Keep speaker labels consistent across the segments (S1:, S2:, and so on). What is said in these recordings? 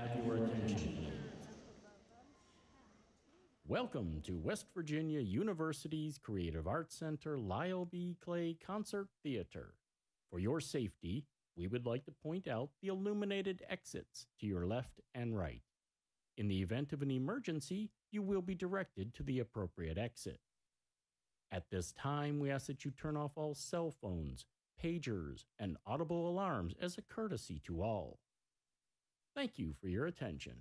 S1: have your attention, please? Welcome to West Virginia University's Creative Arts Center Lyle B. Clay Concert Theater. For your safety, we would like to point out the illuminated exits to your left and right. In the event of an emergency, you will be directed to the appropriate exit. At this time, we ask that you turn off all cell phones, pagers, and audible alarms as a courtesy to all. Thank you for your attention.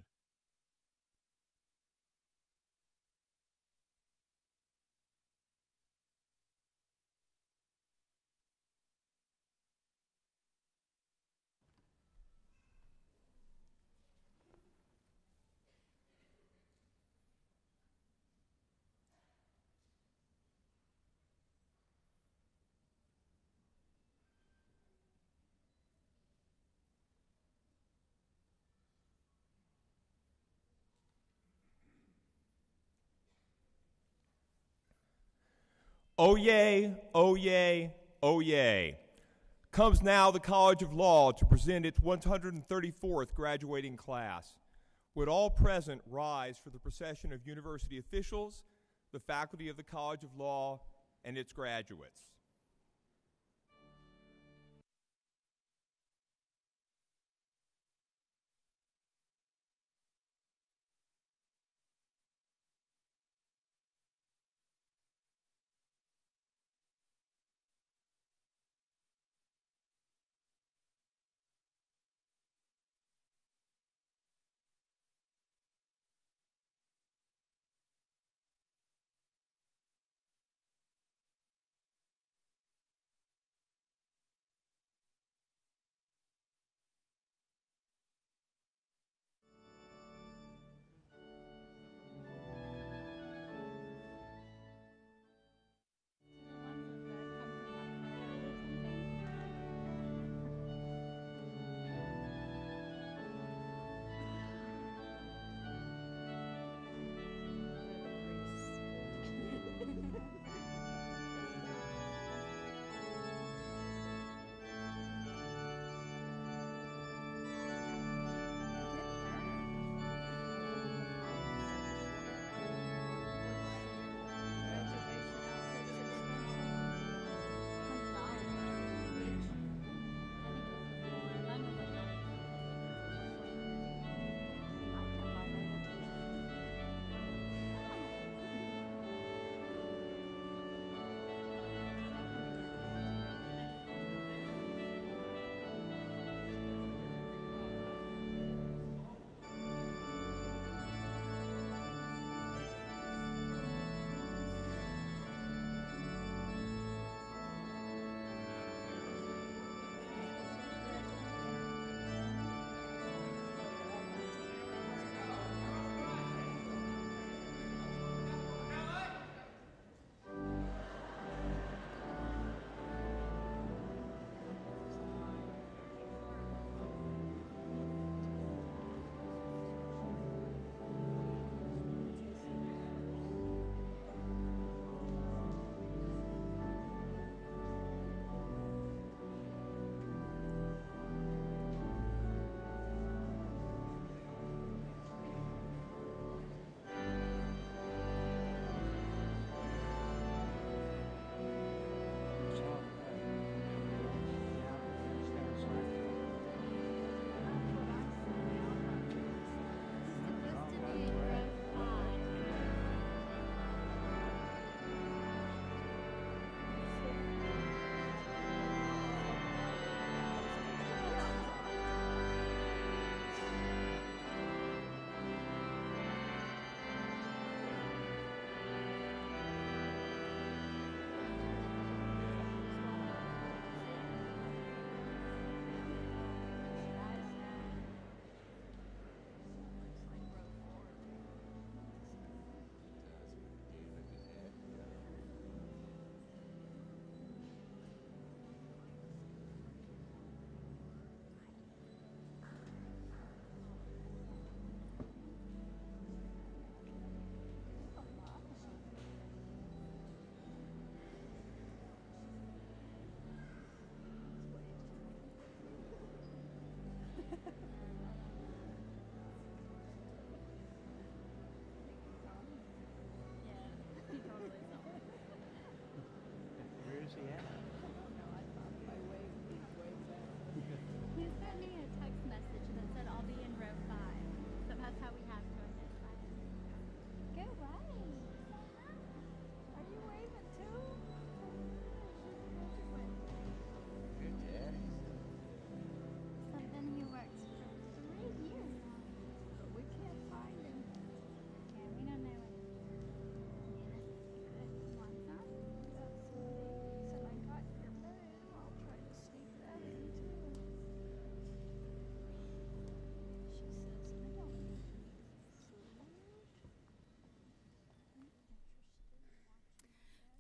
S2: Oh yay, oh yay, oh yay. Comes now the College of Law to present its 134th graduating class. Would all present rise for the procession of university officials, the faculty of the College of Law, and its graduates.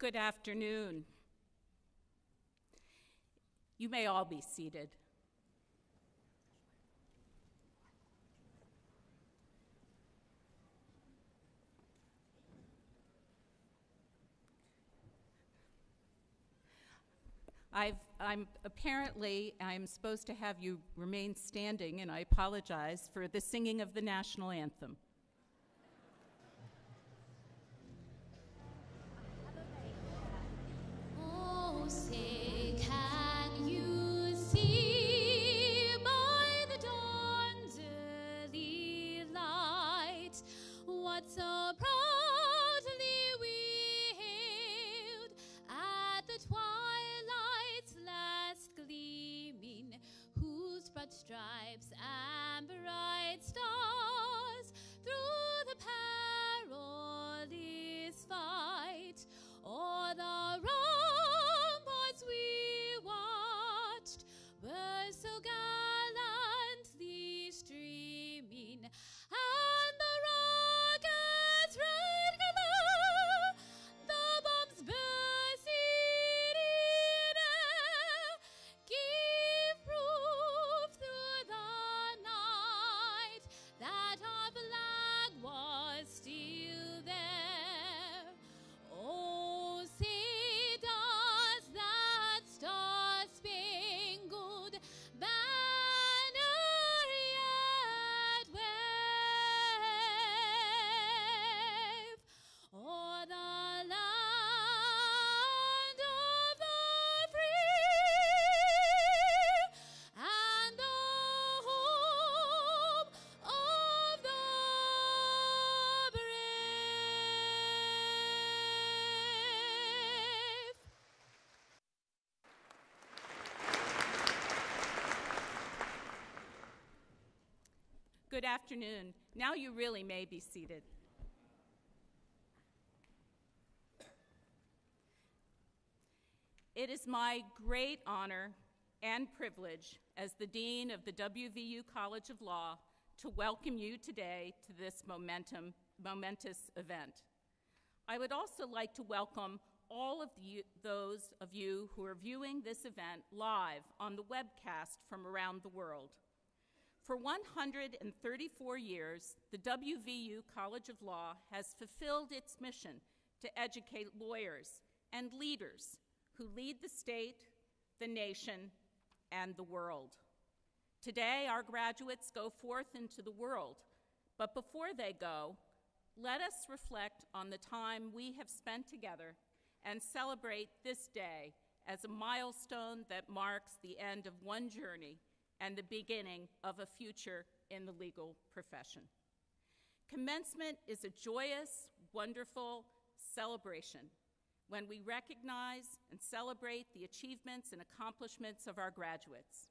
S3: Good afternoon. You may all be seated. I'm supposed to have you remain standing, and I apologize for the singing of the national anthem.
S4: Oh, say, can you see by the dawn's early light what so proudly we hailed at the twilight's last gleaming, whose broad stripes and bright stars through the perilous fight o'er the ramparts we watched were so gallantly streaming, and the rocket's red glow, the bombs bursting in air, give proof through the night that our flag was still there. Oh, say does that star-spangled banner yet wave o'er the land of the free and the home of the brave.
S3: Good afternoon. Now you really may be seated. It is my great honor and privilege as the Dean of the WVU College of Law to welcome you today to this momentous event. I would also like to welcome all of those of you who are viewing this event live on the webcast from around the world. For 134 years, the WVU College of Law has fulfilled its mission to educate lawyers and leaders who lead the state, the nation, and the world. Today, our graduates go forth into the world, but before they go, let us reflect on the time we have spent together and celebrate this day as a milestone that marks the end of one journey and the beginning of a future in the legal profession. Commencement is a joyous, wonderful celebration when we recognize and celebrate the achievements and accomplishments of our graduates.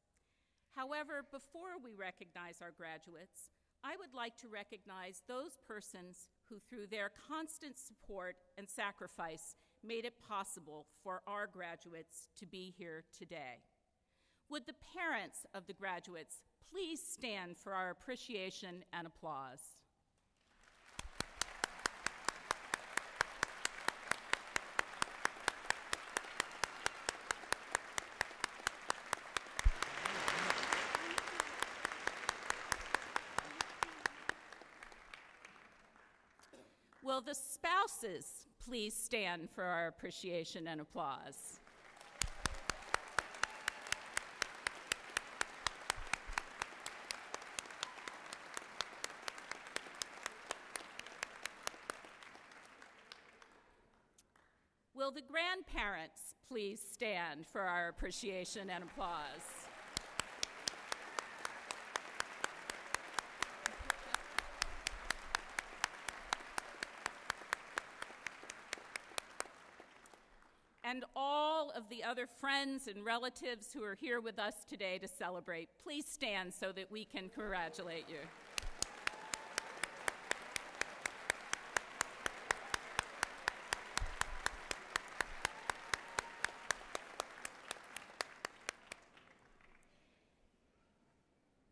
S3: However, before we recognize our graduates, I would like to recognize those persons who, through their constant support and sacrifice, made it possible for our graduates to be here today. Would the parents of the graduates please stand for our appreciation and applause? Will the spouses please stand for our appreciation and applause? Will the grandparents please stand for our appreciation and applause? And all of the other friends and relatives who are here with us today to celebrate, please stand so that we can congratulate you.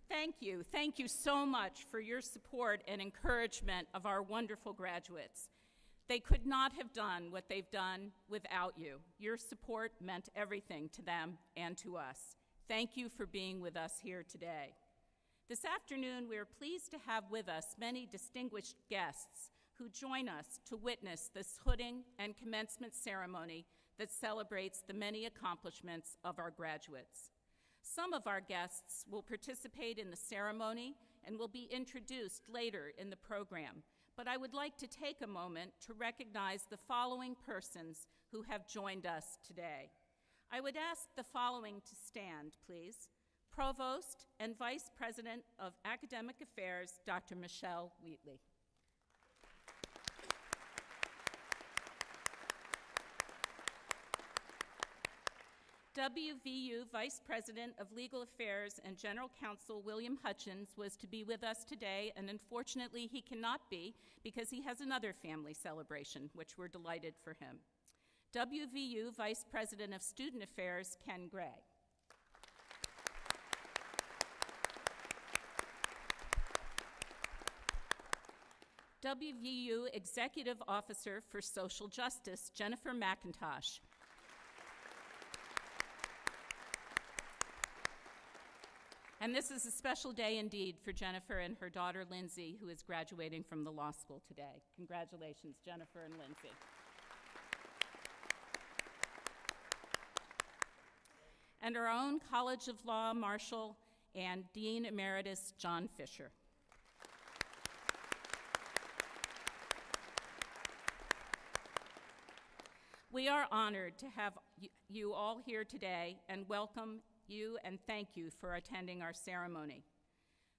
S3: Thank you. Thank you so much for your support and encouragement of our wonderful graduates. They could not have done what they've done without you. Your support meant everything to them and to us. Thank you for being with us here today. This afternoon, we are pleased to have with us many distinguished guests who join us to witness this hooding and commencement ceremony that celebrates the many accomplishments of our graduates. Some of our guests will participate in the ceremony and will be introduced later in the program, but I would like to take a moment to recognize the following persons who have joined us today. I would ask the following to stand, please. Provost and Vice President of Academic Affairs, Dr. Michelle Wheatley. WVU Vice President of Legal Affairs and General Counsel William Hutchins was to be with us today, and unfortunately he cannot be because he has another family celebration, which we're delighted for him. WVU Vice President of Student Affairs, Ken Gray. WVU Executive Officer for Social Justice, Jennifer McIntosh. And this is a special day indeed for Jennifer and her daughter Lindsay, who is graduating from the law school today. Congratulations, Jennifer and Lindsay. And our own College of Law Marshal and Dean Emeritus, John Fisher. We are honored to have you all here today and welcome you and thank you for attending our ceremony.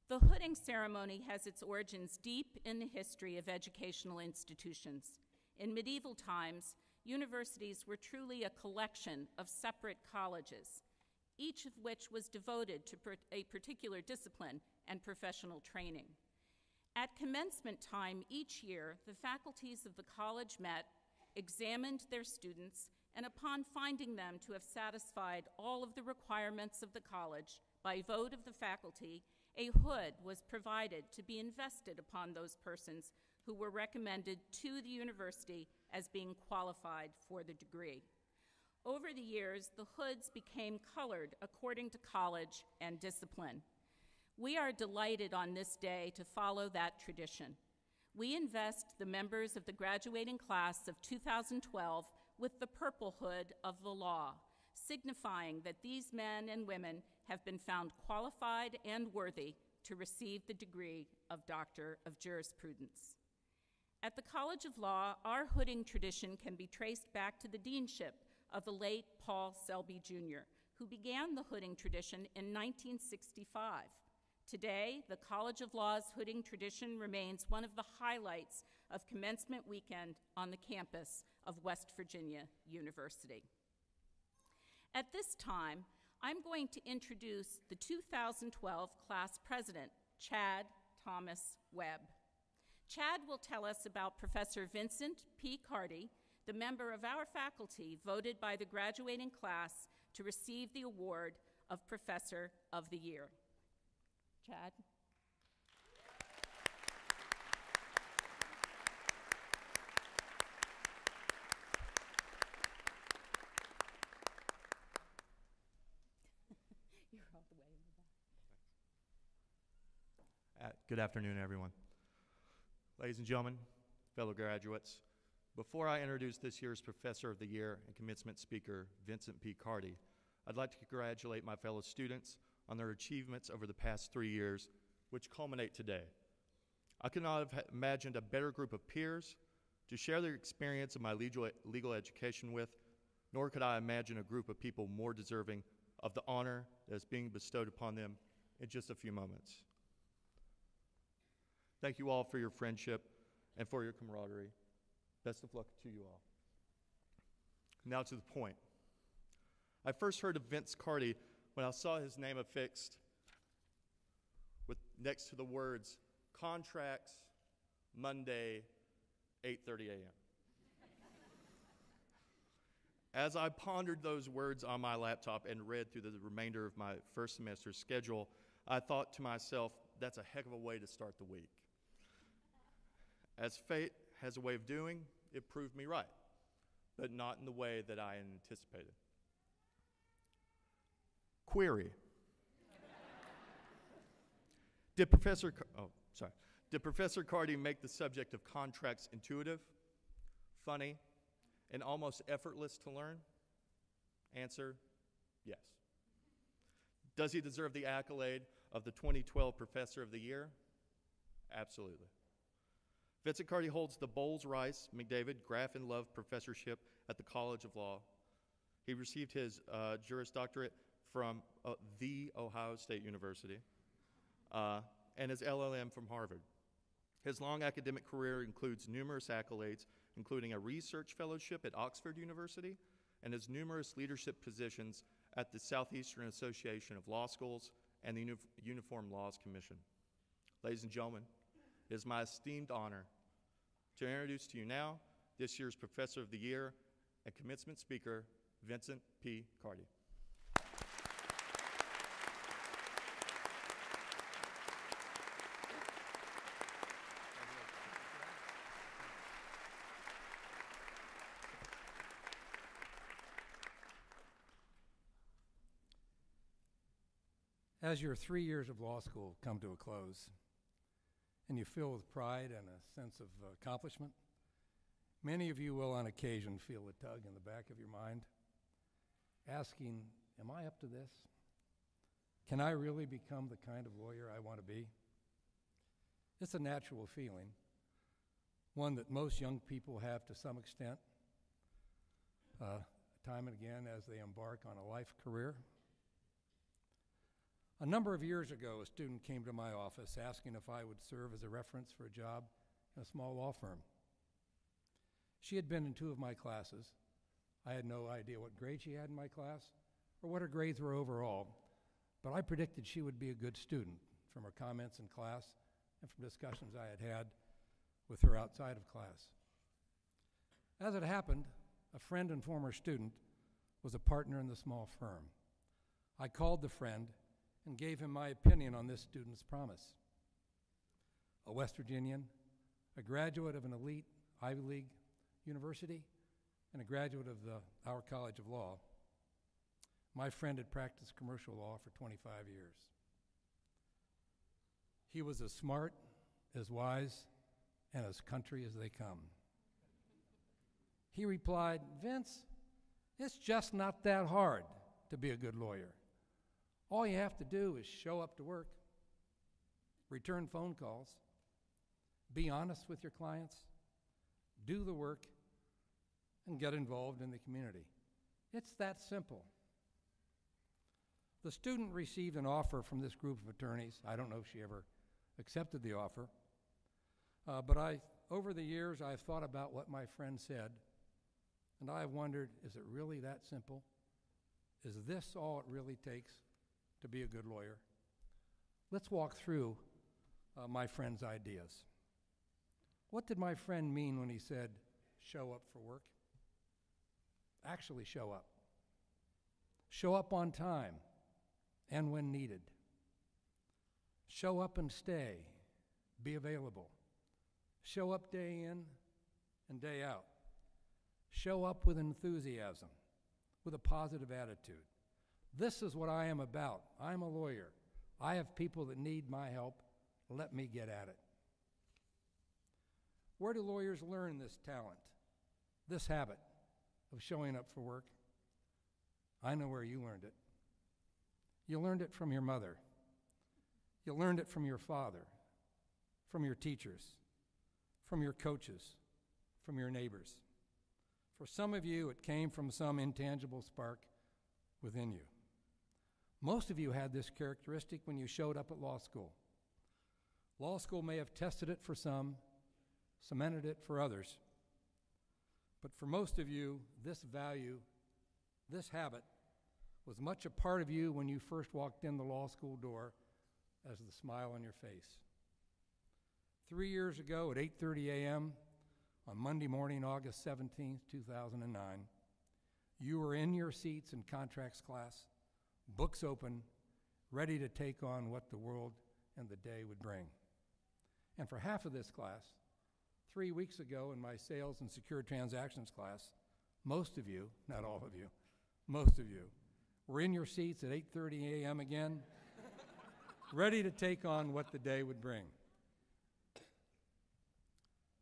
S3: The hooding ceremony has its origins deep in the history of educational institutions. In medieval times, universities were truly a collection of separate colleges, each of which was devoted to a particular discipline and professional training. At commencement time each year, the faculties of the college met, examined their students, and upon finding them to have satisfied all of the requirements of the college by vote of the faculty, a hood was provided to be invested upon those persons who were recommended to the university as being qualified for the degree. Over the years, the hoods became colored according to college and discipline. We are delighted on this day to follow that tradition. We invest the members of the graduating class of 2012 with the purple hood of the law, signifying that these men and women have been found qualified and worthy to receive the degree of Doctor of Jurisprudence. At the College of Law, our hooding tradition can be traced back to the deanship of the late Paul Selby Jr., who began the hooding tradition in 1965. Today, the College of Law's hooding tradition remains one of the highlights of commencement weekend on the campus of West Virginia University. At this time, I'm going to introduce the 2012 class president, Chad Thomas Webb. Chad will tell us about Professor Vincent P. Carty, the member of our faculty voted by the graduating class to receive the award of Professor of the Year. Chad? You're all the way in the back.
S5: Good afternoon, everyone. Ladies and gentlemen, fellow graduates, before I introduce this year's Professor of the Year and commencement speaker, Vincent P. Carty, I'd like to congratulate my fellow students on their achievements over the past 3 years, which culminate today. I could not have imagined a better group of peers to share their experience of my legal education with, nor could I imagine a group of people more deserving of the honor that is being bestowed upon them in just a few moments. Thank you all for your friendship and for your camaraderie. Best of luck to you all. Now to the point. I first heard of Vince Carty when I saw his name affixed next to the words, contracts, Monday, 8:30 a.m. As I pondered those words on my laptop and read through the remainder of my first semester's schedule, I thought to myself, that's a heck of a way to start the week. As fate has a way of doing, it proved me right, but not in the way that I anticipated. Query. Did Professor Carty make the subject of contracts intuitive, funny, and almost effortless to learn? Answer, yes. Does he deserve the accolade of the 2012 Professor of the Year? Absolutely. Vincent Carty holds the Bowles-Rice McDavid Graff and Love Professorship at the College of Law. He received his Juris Doctorate from the Ohio State University and his LLM from Harvard. His long academic career includes numerous accolades, including a research fellowship at Oxford University and his numerous leadership positions at the Southeastern Association of Law Schools and the Uniform Laws Commission. Ladies and gentlemen, it is my esteemed honor to introduce to you now this year's Professor of the Year and Commencement Speaker, Vincent P. Carty.
S6: As your 3 years of law school come to a close, and you fill with pride and a sense of accomplishment, many of you will on occasion feel a tug in the back of your mind, asking, am I up to this? Can I really become the kind of lawyer I want to be? It's a natural feeling, one that most young people have to some extent, time and again as they embark on a life career. A number of years ago, a student came to my office asking if I would serve as a reference for a job in a small law firm. She had been in 2 of my classes. I had no idea what grade she had in my class or what her grades were overall, but I predicted she would be a good student from her comments in class and from discussions I had had with her outside of class. As it happened, a friend and former student was a partner in the small firm. I called the friend and gave him my opinion on this student's promise. A West Virginian, a graduate of an elite Ivy League university, and a graduate of our College of Law, my friend had practiced commercial law for 25 years. He was as smart, as wise, and as country as they come. He replied, Vince, it's just not that hard to be a good lawyer. All you have to do is show up to work, return phone calls, be honest with your clients, do the work, and get involved in the community. It's that simple. The student received an offer from this group of attorneys. I don't know if she ever accepted the offer, but over the years, I've thought about what my friend said, and I've wondered, is it really that simple? Is this all it really takes to be a good lawyer? Let's walk through my friend's ideas. What did my friend mean when he said, show up for work? Actually show up. Show up on time and when needed. Show up and stay. Be available. Show up day in and day out. Show up with enthusiasm, with a positive attitude. This is what I am about. I'm a lawyer. I have people that need my help. Let me get at it. Where do lawyers learn this talent, this habit of showing up for work? I know where you learned it. You learned it from your mother. You learned it from your father, from your teachers, from your coaches, from your neighbors. For some of you, it came from some intangible spark within you. Most of you had this characteristic when you showed up at law school. Law school may have tested it for some, cemented it for others, but for most of you, this value, this habit, was much a part of you when you first walked in the law school door as the smile on your face. 3 years ago at 8:30 a.m. on Monday morning, August 17th, 2009, you were in your seats in contracts class, books open, ready to take on what the world and the day would bring. And for half of this class, 3 weeks ago in my sales and secure transactions class, most of you, not all of you, most of you, were in your seats at 8:30 a.m. again, ready to take on what the day would bring.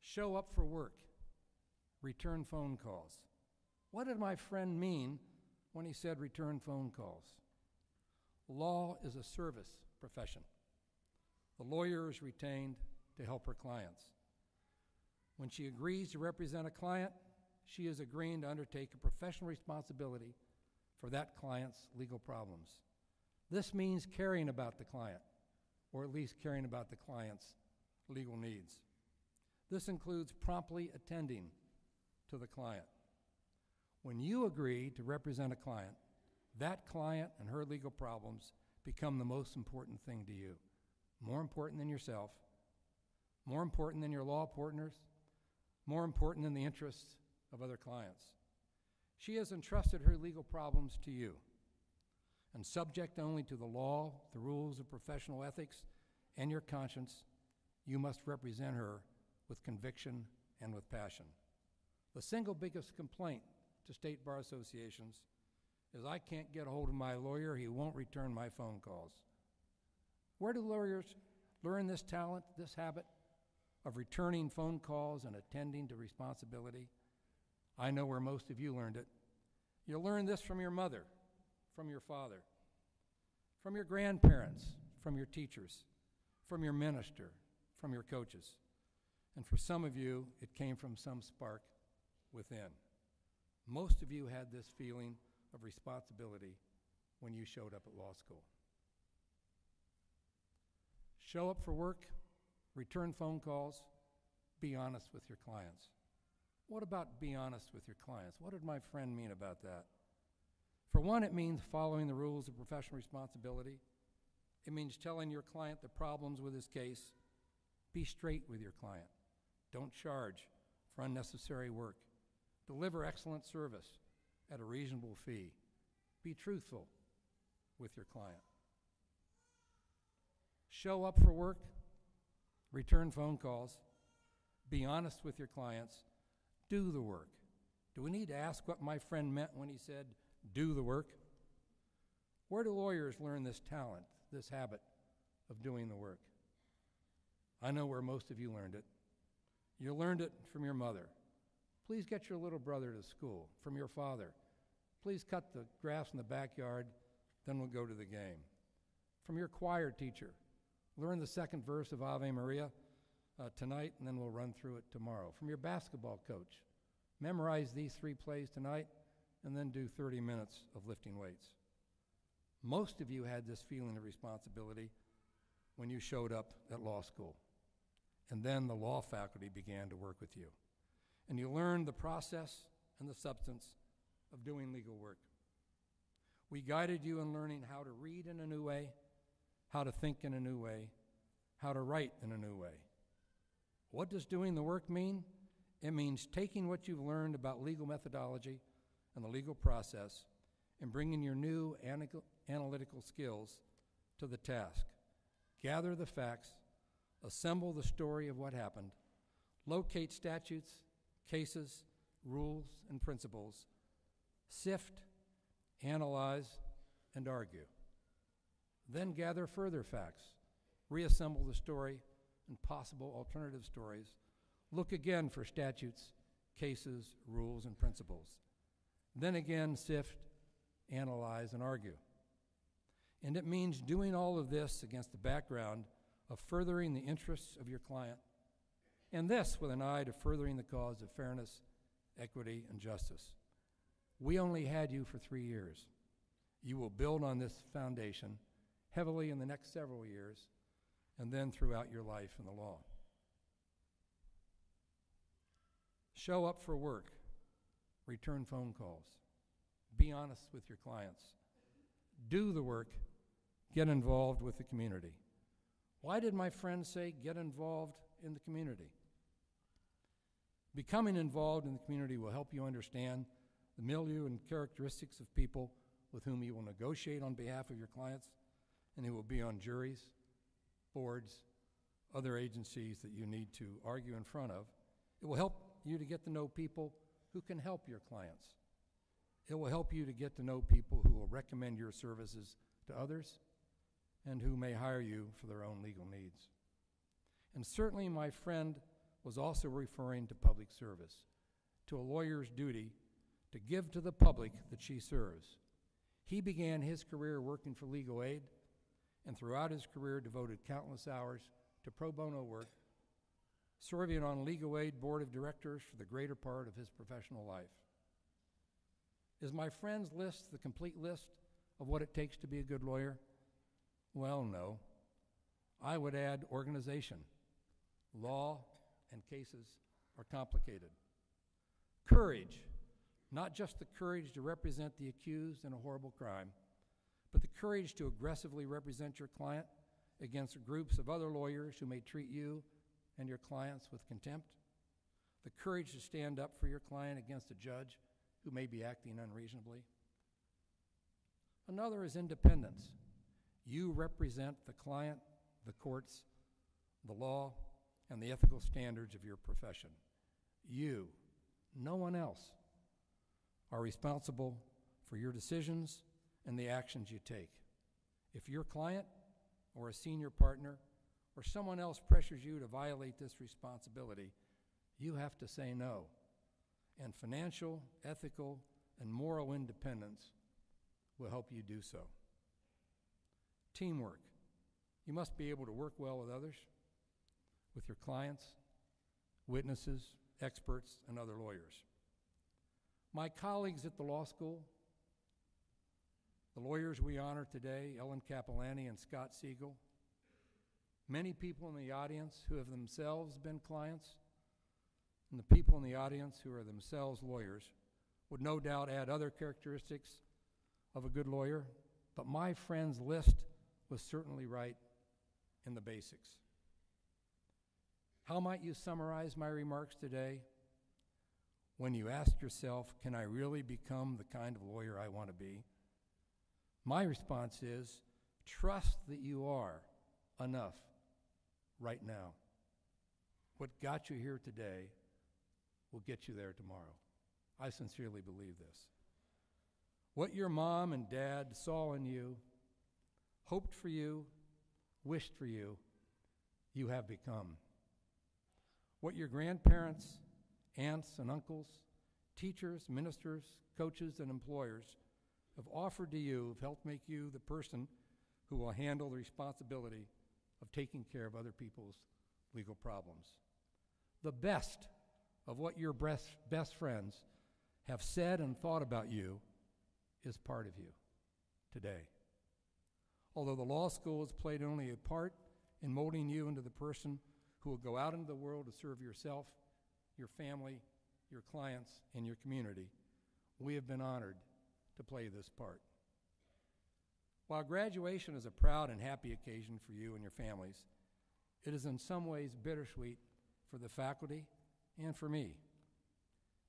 S6: Show up for work. Return phone calls. What did my friend mean when he said return phone calls? Law is a service profession. The lawyer is retained to help her clients. When she agrees to represent a client, she is agreeing to undertake a professional responsibility for that client's legal problems. This means caring about the client, or at least caring about the client's legal needs. This includes promptly attending to the client. When you agree to represent a client, that client and her legal problems become the most important thing to you. More important than yourself, more important than your law partners, more important than the interests of other clients. She has entrusted her legal problems to you, and subject only to the law, the rules of professional ethics, and your conscience, you must represent her with conviction and with passion. The single biggest complaint to state bar associations is, I can't get a hold of my lawyer, he won't return my phone calls. Where do lawyers learn this talent, this habit of returning phone calls and attending to responsibility? I know where most of you learned it. You learned this from your mother, from your father, from your grandparents, from your teachers, from your minister, from your coaches. And for some of you, it came from some spark within. Most of you had this feeling of responsibility when you showed up at law school. Show up for work, return phone calls, be honest with your clients. What about be honest with your clients? What did my friend mean about that? For one, it means following the rules of professional responsibility. It means telling your client the problems with his case. Be straight with your client. Don't charge for unnecessary work. Deliver excellent service at a reasonable fee. Be truthful with your client. Show up for work, return phone calls, be honest with your clients, do the work. Do we need to ask what my friend meant when he said, do the work? Where do lawyers learn this talent, this habit of doing the work? I know where most of you learned it. You learned it from your mother. Please get your little brother to school. From your father. Please cut the grass in the backyard, then we'll go to the game. From your choir teacher. Learn the second verse of Ave Maria tonight, and then we'll run through it tomorrow. From your basketball coach. Memorize these 3 plays tonight, and then do 30 minutes of lifting weights. Most of you had this feeling of responsibility when you showed up at law school. And then the law faculty began to work with you. And you learned the process and the substance of doing legal work. We guided you in learning how to read in a new way, how to think in a new way, how to write in a new way. What does doing the work mean? It means taking what you've learned about legal methodology and the legal process and bringing your new analytical skills to the task. Gather the facts, assemble the story of what happened, locate statutes, cases, rules, and principles, sift, analyze, and argue. Then gather further facts, reassemble the story and possible alternative stories, look again for statutes, cases, rules, and principles. Then again sift, analyze, and argue. And it means doing all of this against the background of furthering the interests of your client, and this with an eye to furthering the cause of fairness, equity, and justice. We only had you for 3 years. You will build on this foundation heavily in the next several years, and then throughout your life in the law. Show up for work. Return phone calls. Be honest with your clients. Do the work. Get involved with the community. Why did my friend say get involved in the community? Becoming involved in the community will help you understand the milieu and characteristics of people with whom you will negotiate on behalf of your clients and who will be on juries, boards, other agencies that you need to argue in front of, It will help you to get to know people who can help your clients. It will help you to get to know people who will recommend your services to others and who may hire you for their own legal needs. And certainly my friend was also referring to public service, to a lawyer's duty to give to the public that she serves. He began his career working for legal aid, and throughout his career devoted countless hours to pro bono work, serving on legal aid board of directors for the greater part of his professional life. Is my friend's list the complete list of what it takes to be a good lawyer? Well, no. I would add organization. Law and cases are complicated. Courage, not just the courage to represent the accused in a horrible crime, but the courage to aggressively represent your client against groups of other lawyers who may treat you and your clients with contempt. The courage to stand up for your client against a judge who may be acting unreasonably. Another is independence. You represent the client, the courts, the law, and the ethical standards of your profession. You, no one else, are responsible for your decisions and the actions you take. If your client or a senior partner or someone else pressures you to violate this responsibility, you have to say no. And financial, ethical, and moral independence will help you do so. Teamwork. You must be able to work well with others, with your clients, witnesses, experts, and other lawyers. My colleagues at the law school, the lawyers we honor today, Ellen Capilani and Scott Siegel, many people in the audience who have themselves been clients, and the people in the audience who are themselves lawyers would no doubt add other characteristics of a good lawyer, but my friend's list was certainly right in the basics. How might you summarize my remarks today? When you ask yourself, can I really become the kind of lawyer I want to be? My response is, trust that you are enough right now. What got you here today will get you there tomorrow. I sincerely believe this. What your mom and dad saw in you, hoped for you, wished for you, you have become. What your grandparents, aunts and uncles, teachers, ministers, coaches, and employers have offered to you have helped make you the person who will handle the responsibility of taking care of other people's legal problems. The best of what your best friends have said and thought about you is part of you today. Although the law school has played only a part in molding you into the person who will go out into the world to serve yourself, your family, your clients, and your community, we have been honored to play this part. While graduation is a proud and happy occasion for you and your families, it is in some ways bittersweet for the faculty and for me.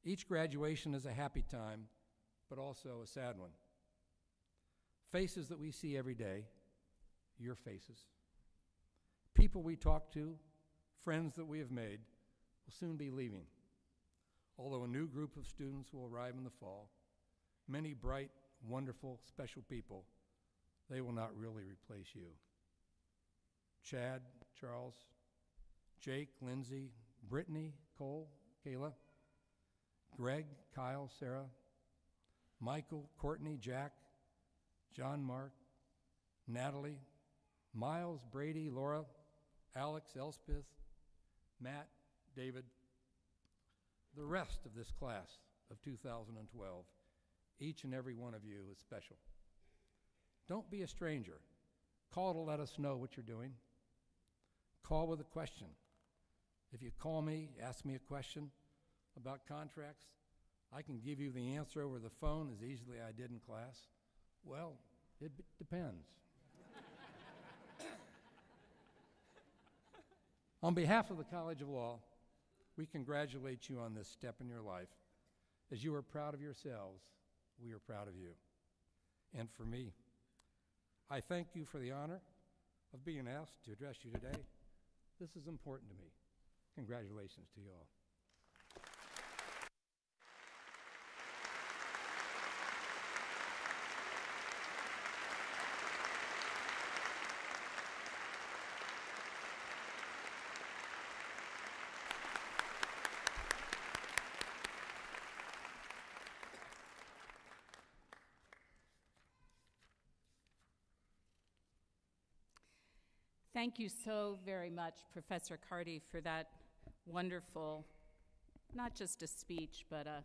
S6: Each graduation is a happy time, but also a sad one. Faces that we see every day, your faces. People we talk to, friends that we have made, will soon be leaving. Although a new group of students will arrive in the fall, many bright, wonderful, special people, they will not really replace you. Chad, Charles, Jake, Lindsay, Brittany, Cole, Kayla, Greg, Kyle, Sarah, Michael, Courtney, Jack, John, Mark, Natalie, Miles, Brady, Laura, Alex, Elspeth, Matt, David, the rest of this class of 2012, each and every one of you is special. Don't be a stranger. Call to let us know what you're doing. Call with a question. If you call me, ask me a question about contracts, I can give you the answer over the phone as easily as I did in class. Well, it depends. On behalf of the College of Law, we congratulate you on this step in your life. As you are proud of yourselves, we are proud of you. And for me, I thank you for the honor of being asked to address you today. This is important to me. Congratulations to you all.
S3: Thank you so very much, Professor Carty, for that wonderful, not just a speech, but a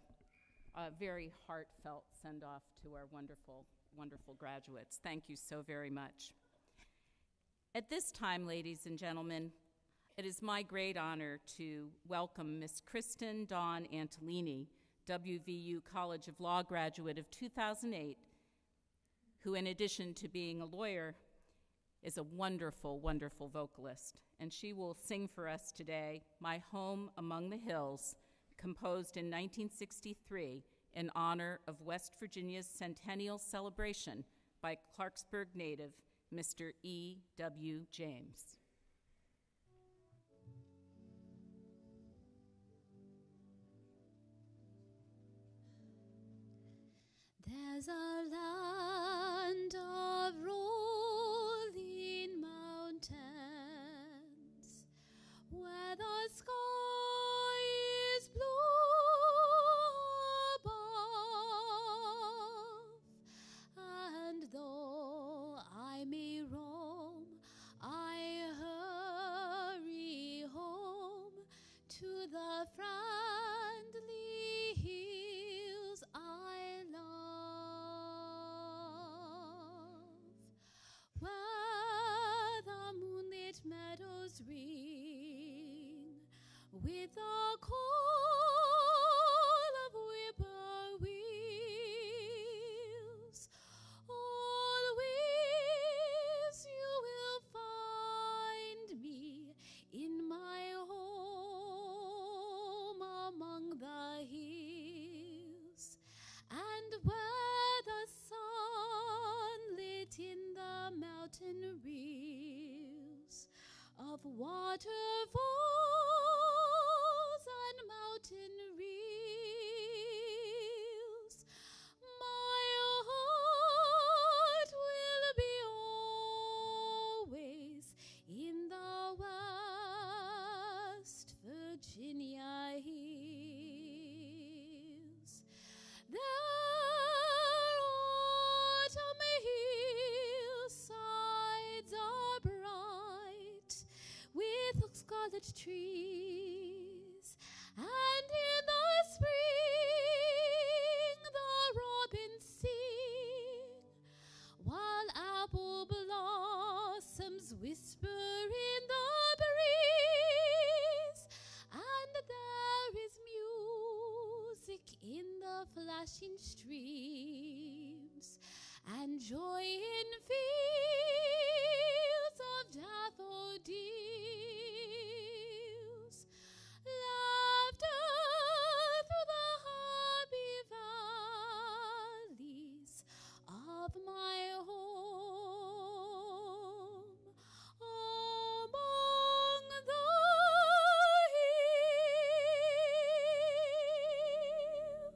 S3: very heartfelt send-off to our wonderful, wonderful graduates. Thank you so very much. At this time, ladies and gentlemen, it is my great honor to welcome Miss Kristen Dawn Antolini, WVU College of Law graduate of 2008, who, in addition to being a lawyer, is a wonderful, wonderful vocalist. And she will sing for us today, My Home Among the Hills, composed in 1963 in honor of West Virginia's centennial celebration by Clarksburg native Mr. E.W. James.
S4: There's a land of rolling mountains where the sky is blue above, and though I may roam, I hurry home to the friendly hills I love, where the moonlit meadows ring with the call of whippoorwills. Always you will find me in my home among the hills, and where the sun lit in the mountain rills of waterfalls and mountain reels, my heart will be always in the West Virginia hills. Their autumn hillsides are bright with scarlet trees, and in the spring the robins sing, while apple blossoms whisper in the breeze, and there is music in the flashing streams, and joy in fields of daffodils, laughter through the happy valleys of my home among the hills.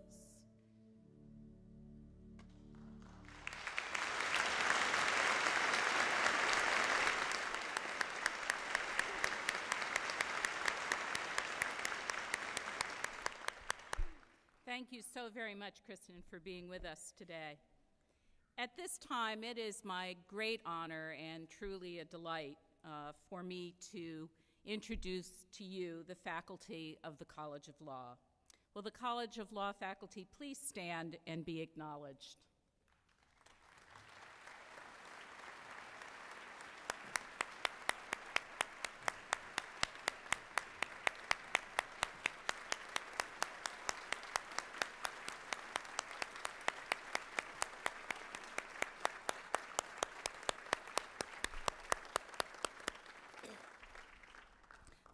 S3: Thank you so very much, Kristen, for being with us today. At this time, it is my great honor and truly a delight for me to introduce to you the faculty of the College of Law. Will the College of Law faculty please stand and be acknowledged?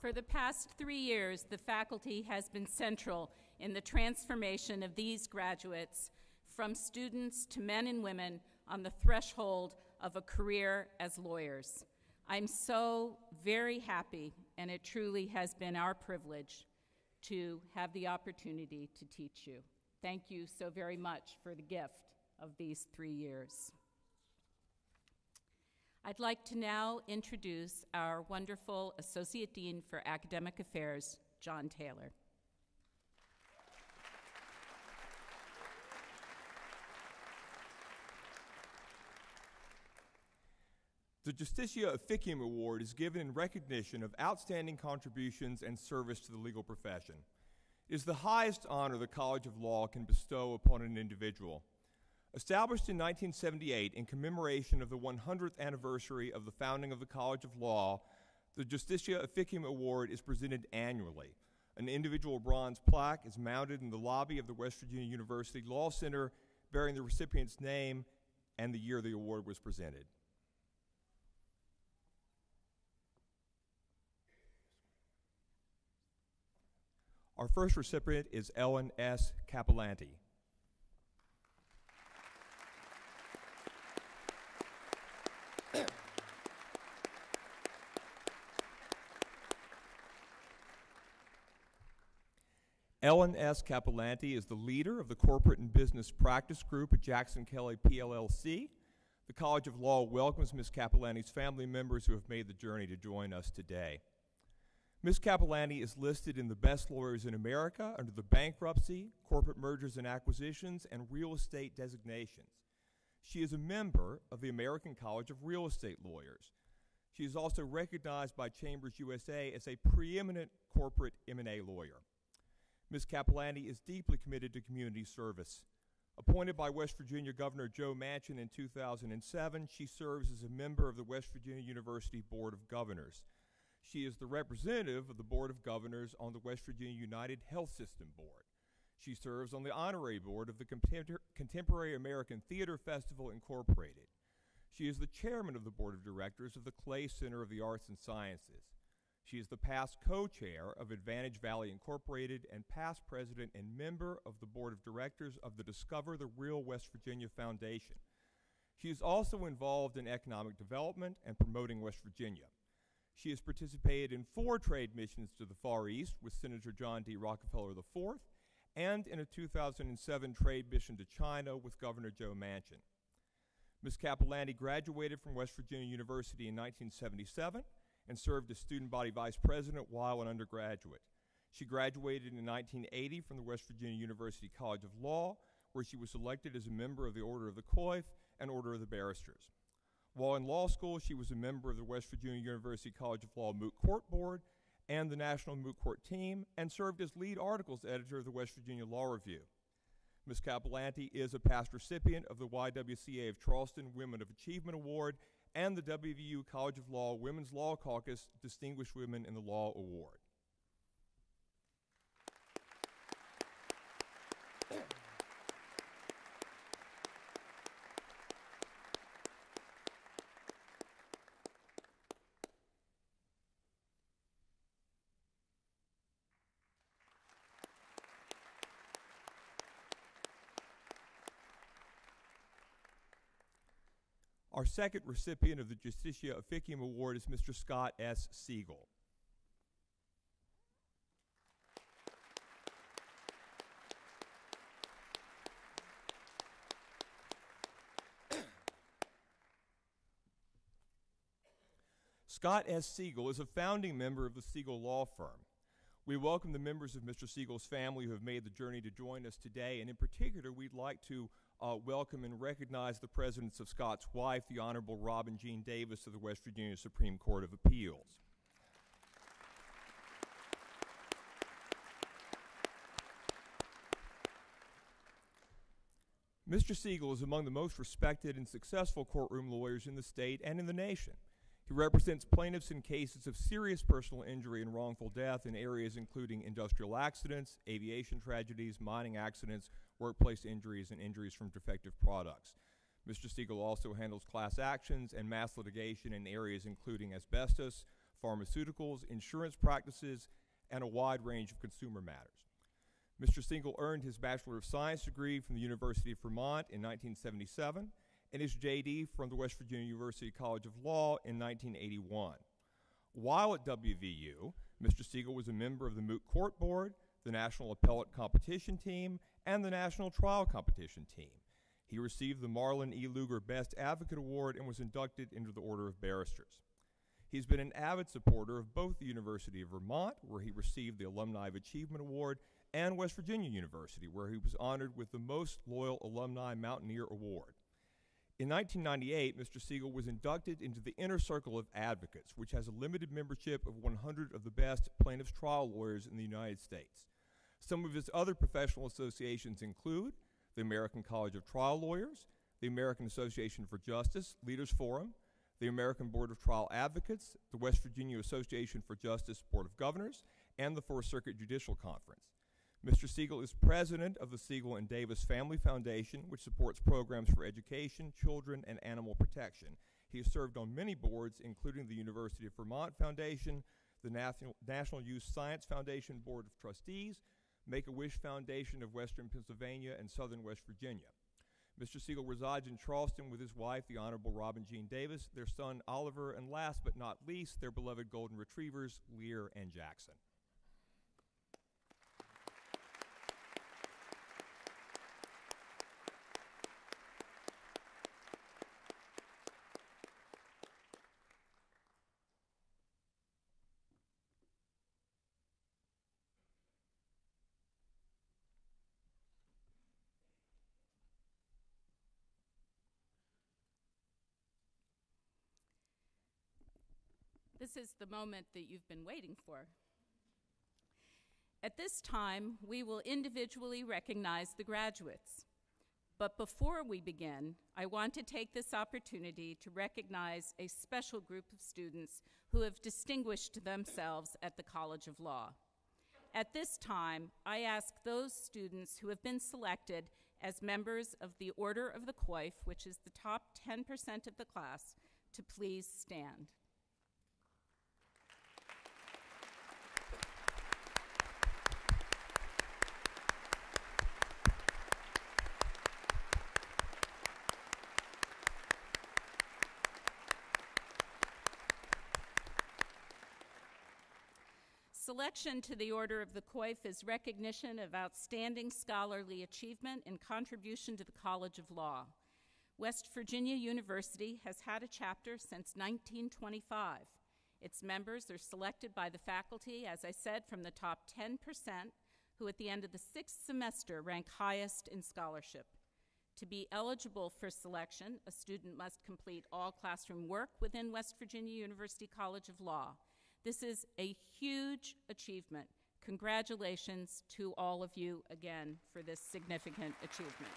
S3: For the past 3 years, the faculty has been central in the transformation of these graduates from students to men and women on the threshold of a career as lawyers. I'm so very happy, and it truly has been our privilege to have the opportunity to teach you. Thank you so very much for the gift of these 3 years. I'd like to now introduce our wonderful Associate Dean for Academic Affairs, John Taylor.
S2: The Justitia Officium Award is given in recognition of outstanding contributions and service to the legal profession. It is the highest honor the College of Law can bestow upon an individual. Established in 1978 in commemoration of the 100th anniversary of the founding of the College of Law, the Justitia Officium Award is presented annually. An individual bronze plaque is mounted in the lobby of the West Virginia University Law Center bearing the recipient's name and the year the award was presented. Our first recipient is Ellen S. Capolanti. Ellen S. Capolanti is the leader of the Corporate and Business Practice Group at Jackson Kelly PLLC. The College of Law welcomes Ms. Capolanti's family members who have made the journey to join us today. Ms. Capolanti is listed in the Best Lawyers in America under the Bankruptcy, Corporate Mergers and Acquisitions, and Real Estate designations. She is a member of the American College of Real Estate Lawyers. She is also recognized by Chambers USA as a preeminent corporate M&A lawyer. Ms. Capolanti is deeply committed to community service. Appointed by West Virginia Governor Joe Manchin in 2007, she serves as a member of the West Virginia University Board of Governors. She is the representative of the Board of Governors on the West Virginia United Health System Board. She serves on the honorary board of the Contemporary American Theater Festival, Incorporated. She is the chairman of the board of directors of the Clay Center of the Arts and Sciences. She is the past co-chair of Advantage Valley Incorporated and past president and member of the board of directors of the Discover the Real West Virginia Foundation. She is also involved in economic development and promoting West Virginia. She has participated in 4 trade missions to the Far East with Senator John D. Rockefeller IV and in a 2007 trade mission to China with Governor Joe Manchin. Ms. Capolanti graduated from West Virginia University in 1977 and served as student body vice president while an undergraduate. She graduated in 1980 from the West Virginia University College of Law, where she was elected as a member of the Order of the Coif and Order of the Barristers. While in law school, she was a member of the West Virginia University College of Law Moot Court Board and the National Moot Court Team, and served as lead articles editor of the West Virginia Law Review. Ms. Capolanti is a past recipient of the YWCA of Charleston Women of Achievement Award and the WVU College of Law Women's Law Caucus Distinguished Women in the Law Award. Our second recipient of the Justitia Officium Award is Mr. Scott S. Siegel. Scott S. Siegel is a founding member of the Siegel Law Firm. We welcome the members of Mr. Siegel's family who have made the journey to join us today, and in particular, we'd like to welcome and recognize the presence of Scott's wife, the Honorable Robin Jean Davis of the West Virginia Supreme Court of Appeals. Mr. Siegel is among the most respected and successful courtroom lawyers in the state and in the nation. He represents plaintiffs in cases of serious personal injury and wrongful death in areas including industrial accidents, aviation tragedies, mining accidents, workplace injuries, and injuries from defective products. Mr. Siegel also handles class actions and mass litigation in areas including asbestos, pharmaceuticals, insurance practices, and a wide range of consumer matters. Mr. Siegel earned his Bachelor of Science degree from the University of Vermont in 1977 and his JD from the West Virginia University College of Law in 1981. While at WVU, Mr. Siegel was a member of the Moot Court Board, the National Appellate Competition Team, and the National Trial Competition Team. He received the Marlon E. Lugar Best Advocate Award and was inducted into the Order of Barristers. He's been an avid supporter of both the University of Vermont, where he received the Alumni of Achievement Award, and West Virginia University, where he was honored with the Most Loyal Alumni Mountaineer Award. In 1998, Mr. Siegel was inducted into the Inner Circle of Advocates, which has a limited membership of 100 of the best plaintiffs' trial lawyers in the United States. Some of his other professional associations include the American College of Trial Lawyers, the American Association for Justice, Leaders Forum, the American Board of Trial Advocates, the West Virginia Association for Justice Board of Governors, and the Fourth Circuit Judicial Conference. Mr. Siegel is president of the Siegel and Davis Family Foundation, which supports programs for education, children, and animal protection. He has served on many boards, including the University of Vermont Foundation, the National Youth Science Foundation Board of Trustees, Make-A-Wish Foundation of Western Pennsylvania, and Southern West Virginia. Mr. Siegel resides in Charleston with his wife, the Honorable Robin Jean Davis, their son Oliver, and last but not least, their beloved golden retrievers, Lear and Jackson.
S3: This is the moment that you've been waiting for. At this time, we will individually recognize the graduates. But before we begin, I want to take this opportunity to recognize a special group of students who have distinguished themselves at the College of Law. At this time, I ask those students who have been selected as members of the Order of the Coif, which is the top 10% of the class, to please stand. Selection to the Order of the Coif is recognition of outstanding scholarly achievement and contribution to the College of Law. West Virginia University has had a chapter since 1925. Its members are selected by the faculty, as I said, from the top 10%, who at the end of the 6th semester rank highest in scholarship. To be eligible for selection, a student must complete all classroom work within West Virginia University College of Law. This is a huge achievement. Congratulations to all of you again for this significant achievement.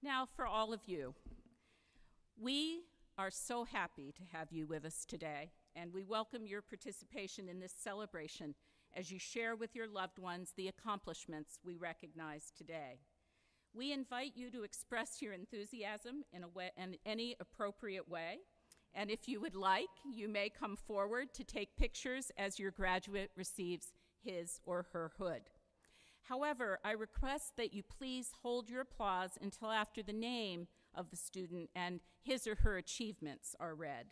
S3: Now, for all of you, we are so happy to have you with us today, and we welcome your participation in this celebration as you share with your loved ones the accomplishments we recognize today. We invite you to express your enthusiasm in any appropriate way, and if you would like, you may come forward to take pictures as your graduate receives his or her hood. However, I request that you please hold your applause until after the name of the student and his or her achievements are read.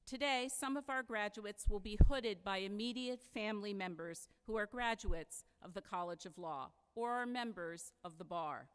S3: Today, some of our graduates will be hooded by immediate family members who are graduates of the College of Law or are members of the bar.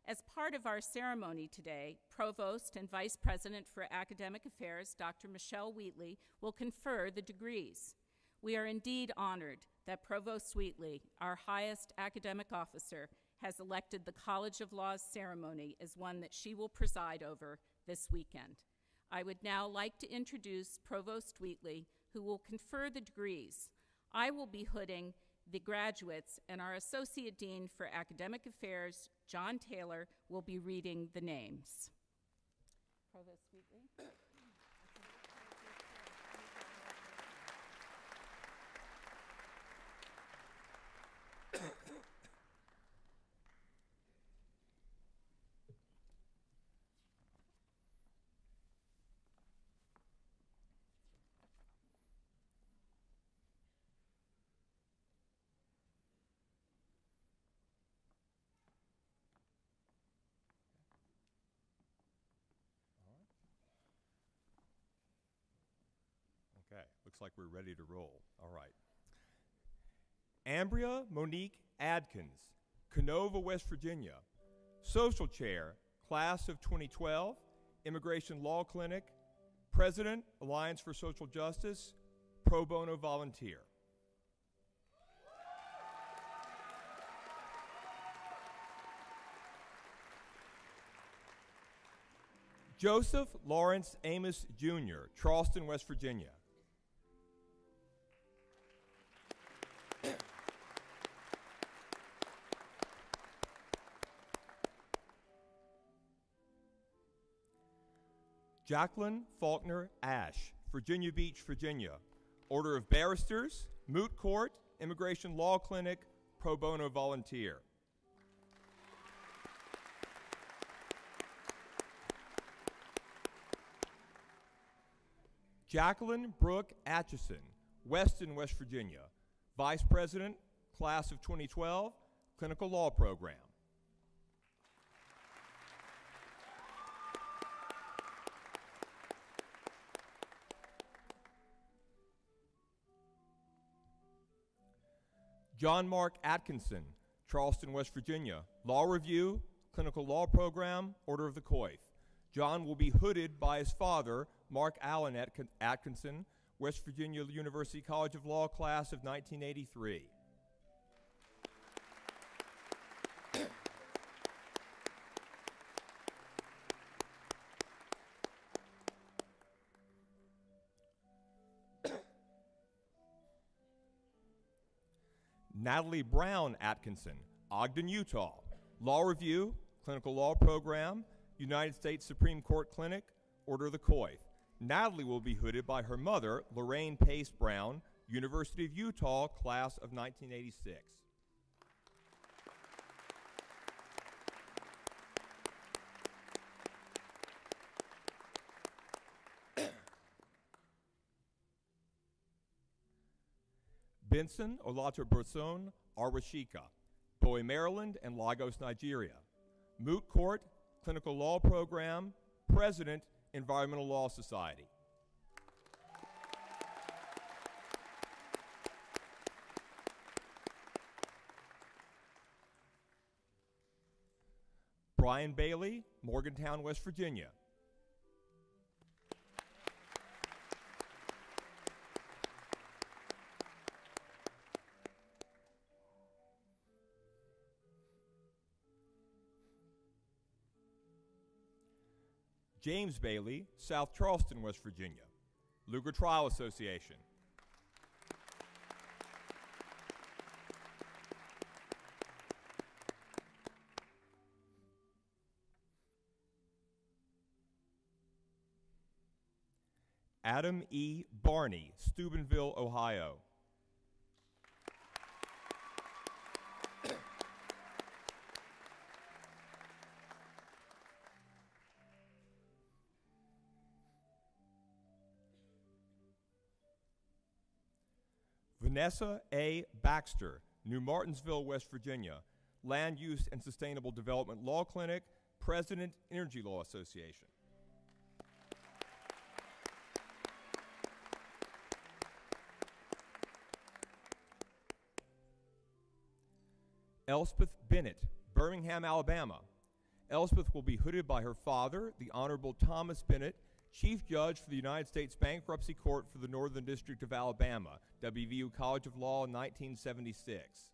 S3: As part of our ceremony today, Provost and Vice President for Academic Affairs, Dr. Michelle Wheatley, will confer the degrees. We are indeed honored that Provost Wheatley, our highest academic officer, has elected the College of Law's ceremony as one that she will preside over this weekend. I would now like to introduce Provost Wheatley, who will confer the degrees. I will be hooding the graduates, and our Associate Dean for Academic Affairs, John Taylor, will be reading the names. Provost Wheatley.
S2: Okay, looks like we're ready to roll. All right. Ambria Monique Adkins, Canova, West Virginia. Social Chair, Class of 2012, Immigration Law Clinic, President, Alliance for Social Justice, Pro Bono Volunteer. Joseph Lawrence Amos, Jr., Charleston, West Virginia. Jacqueline Faulkner Ash, Virginia Beach, Virginia. Order of Barristers, Moot Court, Immigration Law Clinic, Pro Bono Volunteer. Jacqueline Brooke Atchison, Weston, West Virginia. Vice President, Class of 2012, Clinical Law Program. John Mark Atkinson, Charleston, West Virginia. Law Review, Clinical Law Program, Order of the Coif. John will be hooded by his father, Mark Allen Atkinson, West Virginia University College of Law, class of 1983. Natalie Brown Atkinson, Ogden, Utah. Law Review, Clinical Law Program, United States Supreme Court Clinic, Order of the Coif. Natalie will be hooded by her mother, Lorraine Pace Brown, University of Utah, class of 1986. Benson Olatoboson Arwashika, Bowie, Maryland, and Lagos, Nigeria. Moot Court, Clinical Law Program, President, Environmental Law Society. Brian Bailey, Morgantown, West Virginia. James Bailey, South Charleston, West Virginia. Lugar Trial Association. Adam E. Barney, Steubenville, Ohio. Vanessa A. Baxter, New Martinsville, West Virginia. Land Use and Sustainable Development Law Clinic, President, Energy Law Association. Elspeth Bennett, Birmingham, Alabama. Elspeth will be hooded by her father, the Honorable Thomas Bennett, Chief Judge for the United States Bankruptcy Court for the Northern District of Alabama, WVU College of Law in 1976.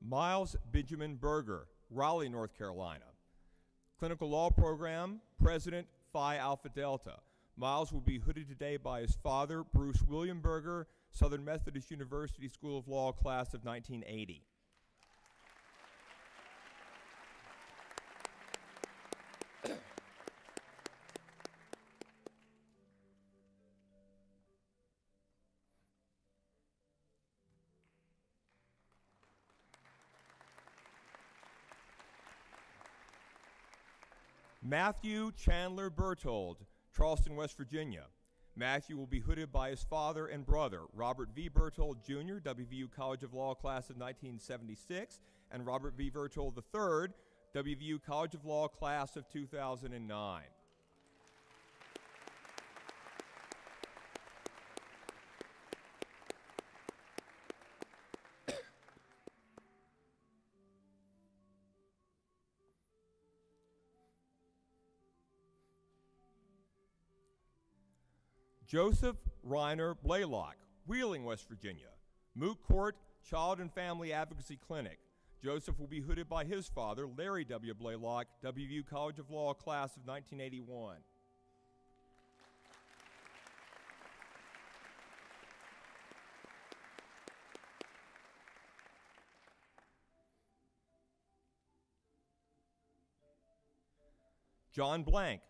S2: Miles Benjamin Berger, Raleigh, North Carolina. Clinical Law Program, President, Phi Alpha Delta. Miles will be hooded today by his father, Bruce William Berger, Southern Methodist University School of Law, class of 1980. Matthew Chandler Berthold, Charleston, West Virginia. Matthew will be hooded by his father and brother, Robert V. Berthold, Jr., WVU College of Law, class of 1976, and Robert V. Berthold III, WVU College of Law, class of 2009. Joseph Reiner Blaylock, Wheeling, West Virginia. Moot Court Child and Family Advocacy Clinic. Joseph will be hooded by his father, Larry W. Blaylock, WVU College of Law, class of 1981. John Blank,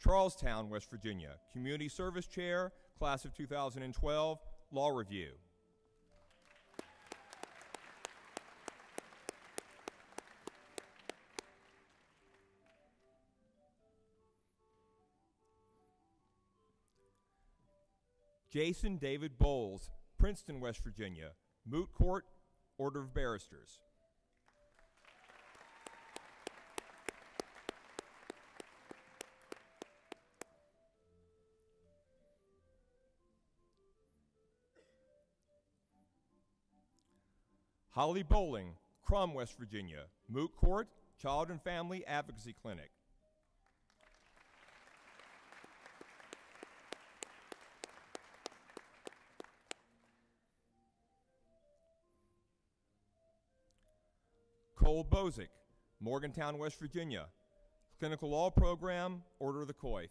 S2: Charlestown, West Virginia, Community Service Chair, class of 2012, Law Review. Jason David Bowles, Princeton, West Virginia, Moot Court, Order of Barristers. Holly Bowling, Crum, West Virginia, Moot Court, Child and Family Advocacy Clinic. Cole Bozick, Morgantown, West Virginia, Clinical Law Program, Order of the Coif.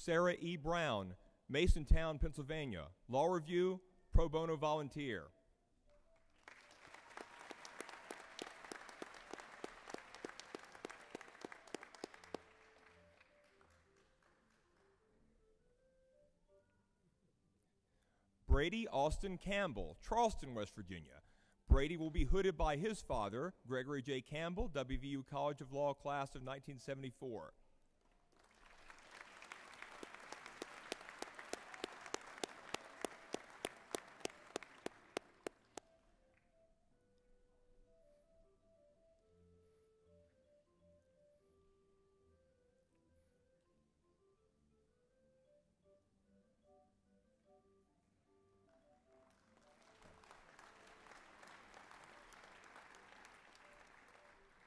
S2: Sarah E. Brown, Masontown, Pennsylvania, Law Review, Pro Bono Volunteer. Brady Austin Campbell, Charleston, West Virginia. Brady will be hooded by his father, Gregory J. Campbell, WVU College of Law, class of 1974.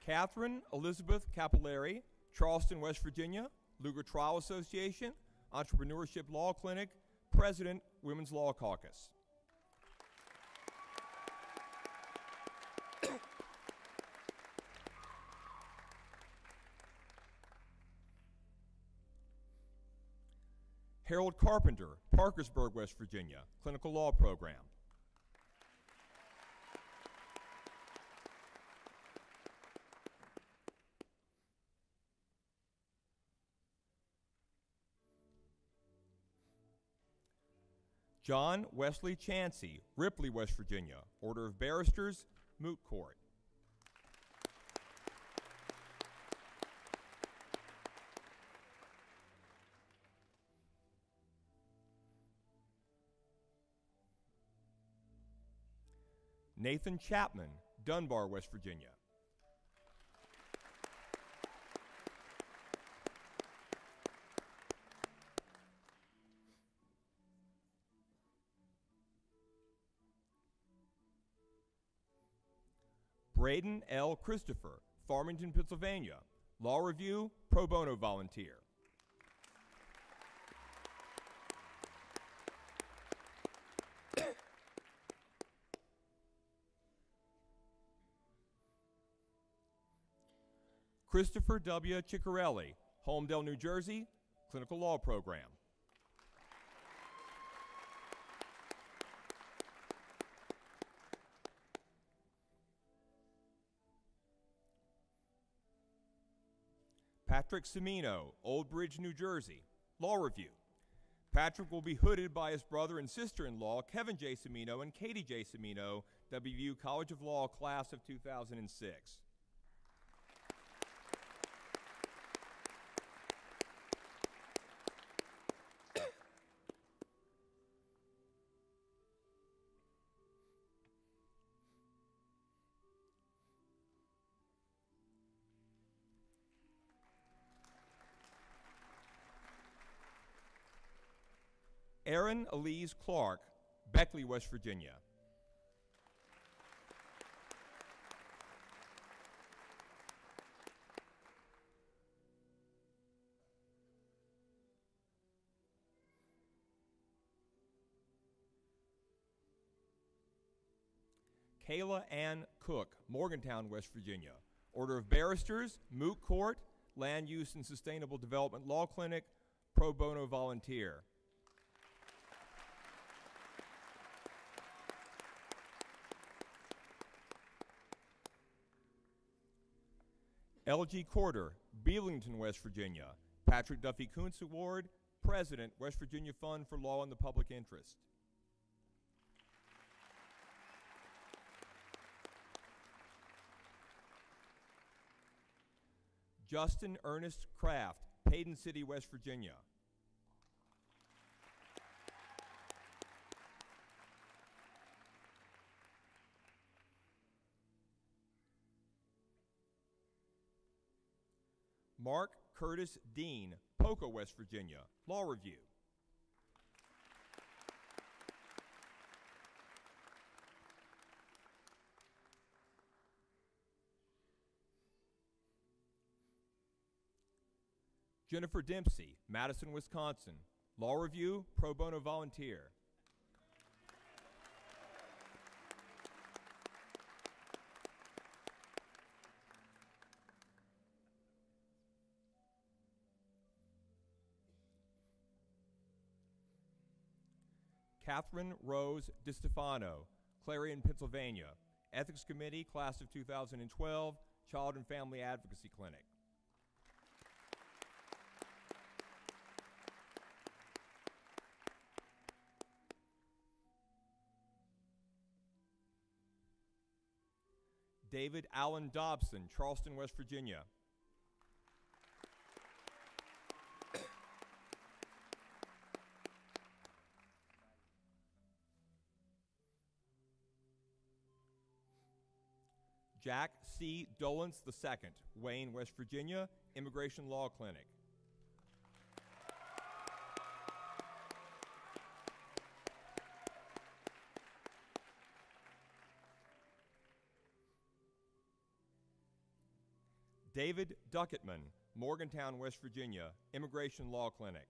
S2: Catherine Elizabeth Capillari, Charleston, West Virginia, Lugar Trial Association, Entrepreneurship Law Clinic, President, Women's Law Caucus. Harold Carpenter, Parkersburg, West Virginia, Clinical Law Program. John Wesley Chansey, Ripley, West Virginia, Order of Barristers, Moot Court. Nathan Chapman, Dunbar, West Virginia. Braden L. Christopher, Farmington, Pennsylvania, Law Review, Pro Bono Volunteer. Christopher W. Ciccarelli, Holmdel, New Jersey, Clinical Law Program. Patrick Cimino, Old Bridge, New Jersey, Law Review. Patrick will be hooded by his brother and sister-in-law, Kevin J. Cimino and Katie J. Cimino, WVU College of Law, class of 2006. Erin Elise Clark, Beckley, West Virginia. Kayla Ann Cook, Morgantown, West Virginia. Order of Barristers, Moot Court, Land Use and Sustainable Development Law Clinic, Pro Bono Volunteer. L.G. Corder, Belington, West Virginia. Patrick Duffy Kuntz Award, President, West Virginia Fund for Law and the Public Interest. Justin Ernest Kraft, Hayden City, West Virginia. Mark Curtis Dean, Poco, West Virginia. Law Review. Jennifer Dempsey, Madison, Wisconsin. Law Review, Pro Bono Volunteer. Catherine Rose DiStefano, Clarion, Pennsylvania. Ethics Committee, Class of 2012, Child and Family Advocacy Clinic. David Allen Dobson, Charleston, West Virginia. Jack C. Dolance II, Wayne, West Virginia, Immigration Law Clinic. David Ducketman, Morgantown, West Virginia, Immigration Law Clinic.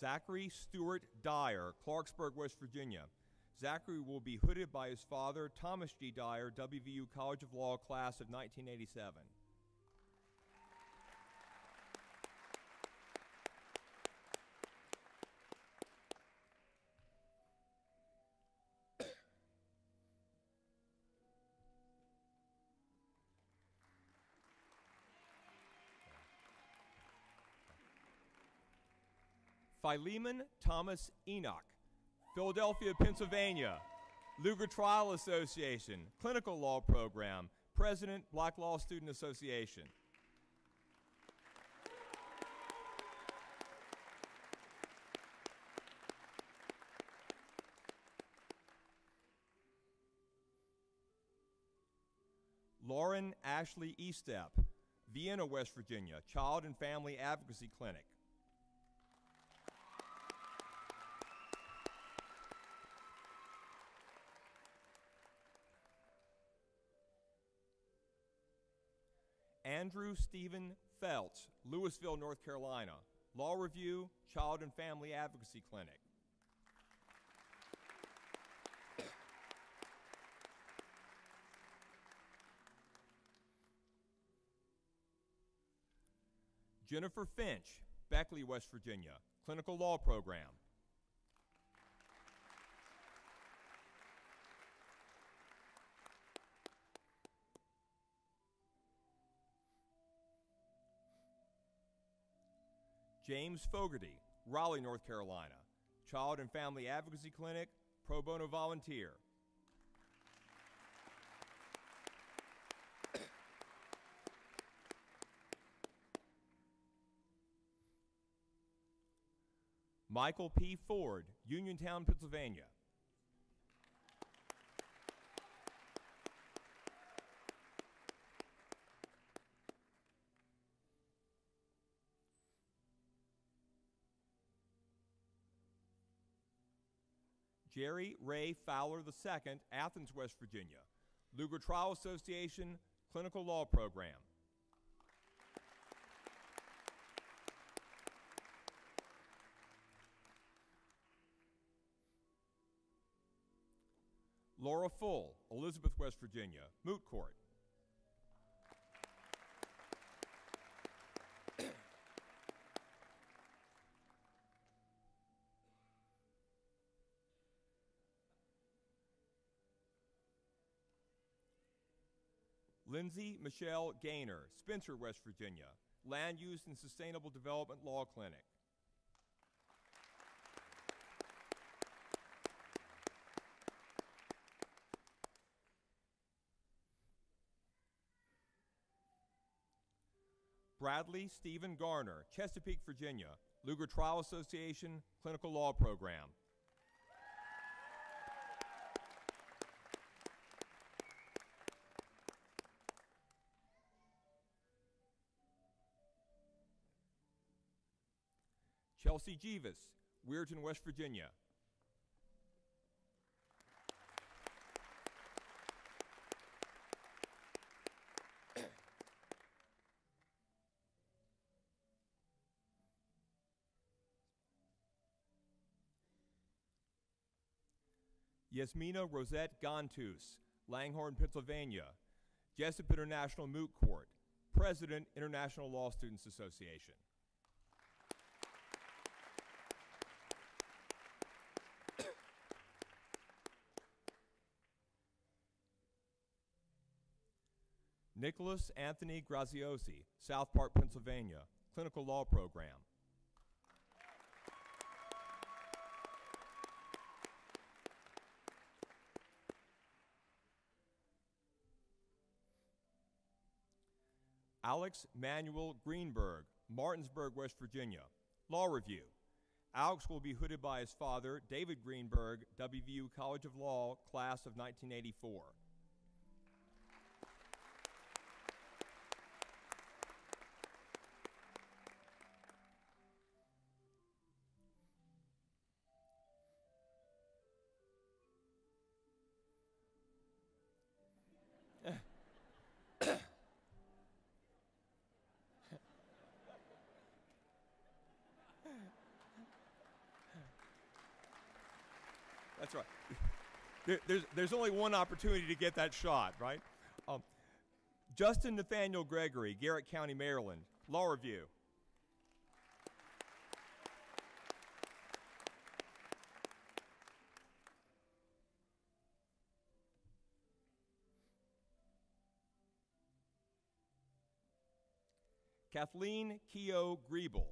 S2: Zachary Stewart Dyer, Clarksburg, West Virginia. Zachary will be hooded by his father, Thomas G. Dyer, WVU College of Law, class of 1987. Philemon Thomas Enoch, Philadelphia, Pennsylvania. Lugar Trial Association, Clinical Law Program, President, Black Law Student Association. Lauren Ashley Estep, Vienna, West Virginia, Child and Family Advocacy Clinic. Andrew Stephen Feltz, Louisville, North Carolina. Law Review, Child and Family Advocacy Clinic. Jennifer Finch, Beckley, West Virginia, Clinical Law Program. James Fogarty, Raleigh, North Carolina, Child and Family Advocacy Clinic, Pro Bono Volunteer. Michael P. Ford, Uniontown, Pennsylvania. Jerry Ray Fowler II, Athens, West Virginia. Lugar Trial Association, Clinical Law Program. Laura Full, Elizabeth, West Virginia. Moot Court. Lindsay Michelle Gaynor, Spencer, West Virginia. Land Use and Sustainable Development Law Clinic. Bradley Stephen Garner, Chesapeake, Virginia. Lugar Trial Association, Clinical Law Program. Chelsea Jeevis, Weirton, West Virginia. Yasmina Rosette Gontus, Langhorne, Pennsylvania. Jessup International Moot Court. President, International Law Students Association. Nicholas Anthony Graziosi, South Park, Pennsylvania. Clinical Law Program. Alex Manuel Greenberg, Martinsburg, West Virginia. Law Review. Alex will be hooded by his father, David Greenberg, WVU College of Law, class of 1984. That's right. There's only one opportunity to get that shot, right? Justin Nathaniel Gregory, Garrett County, Maryland. Law Review. Kathleen Keogh Griebel,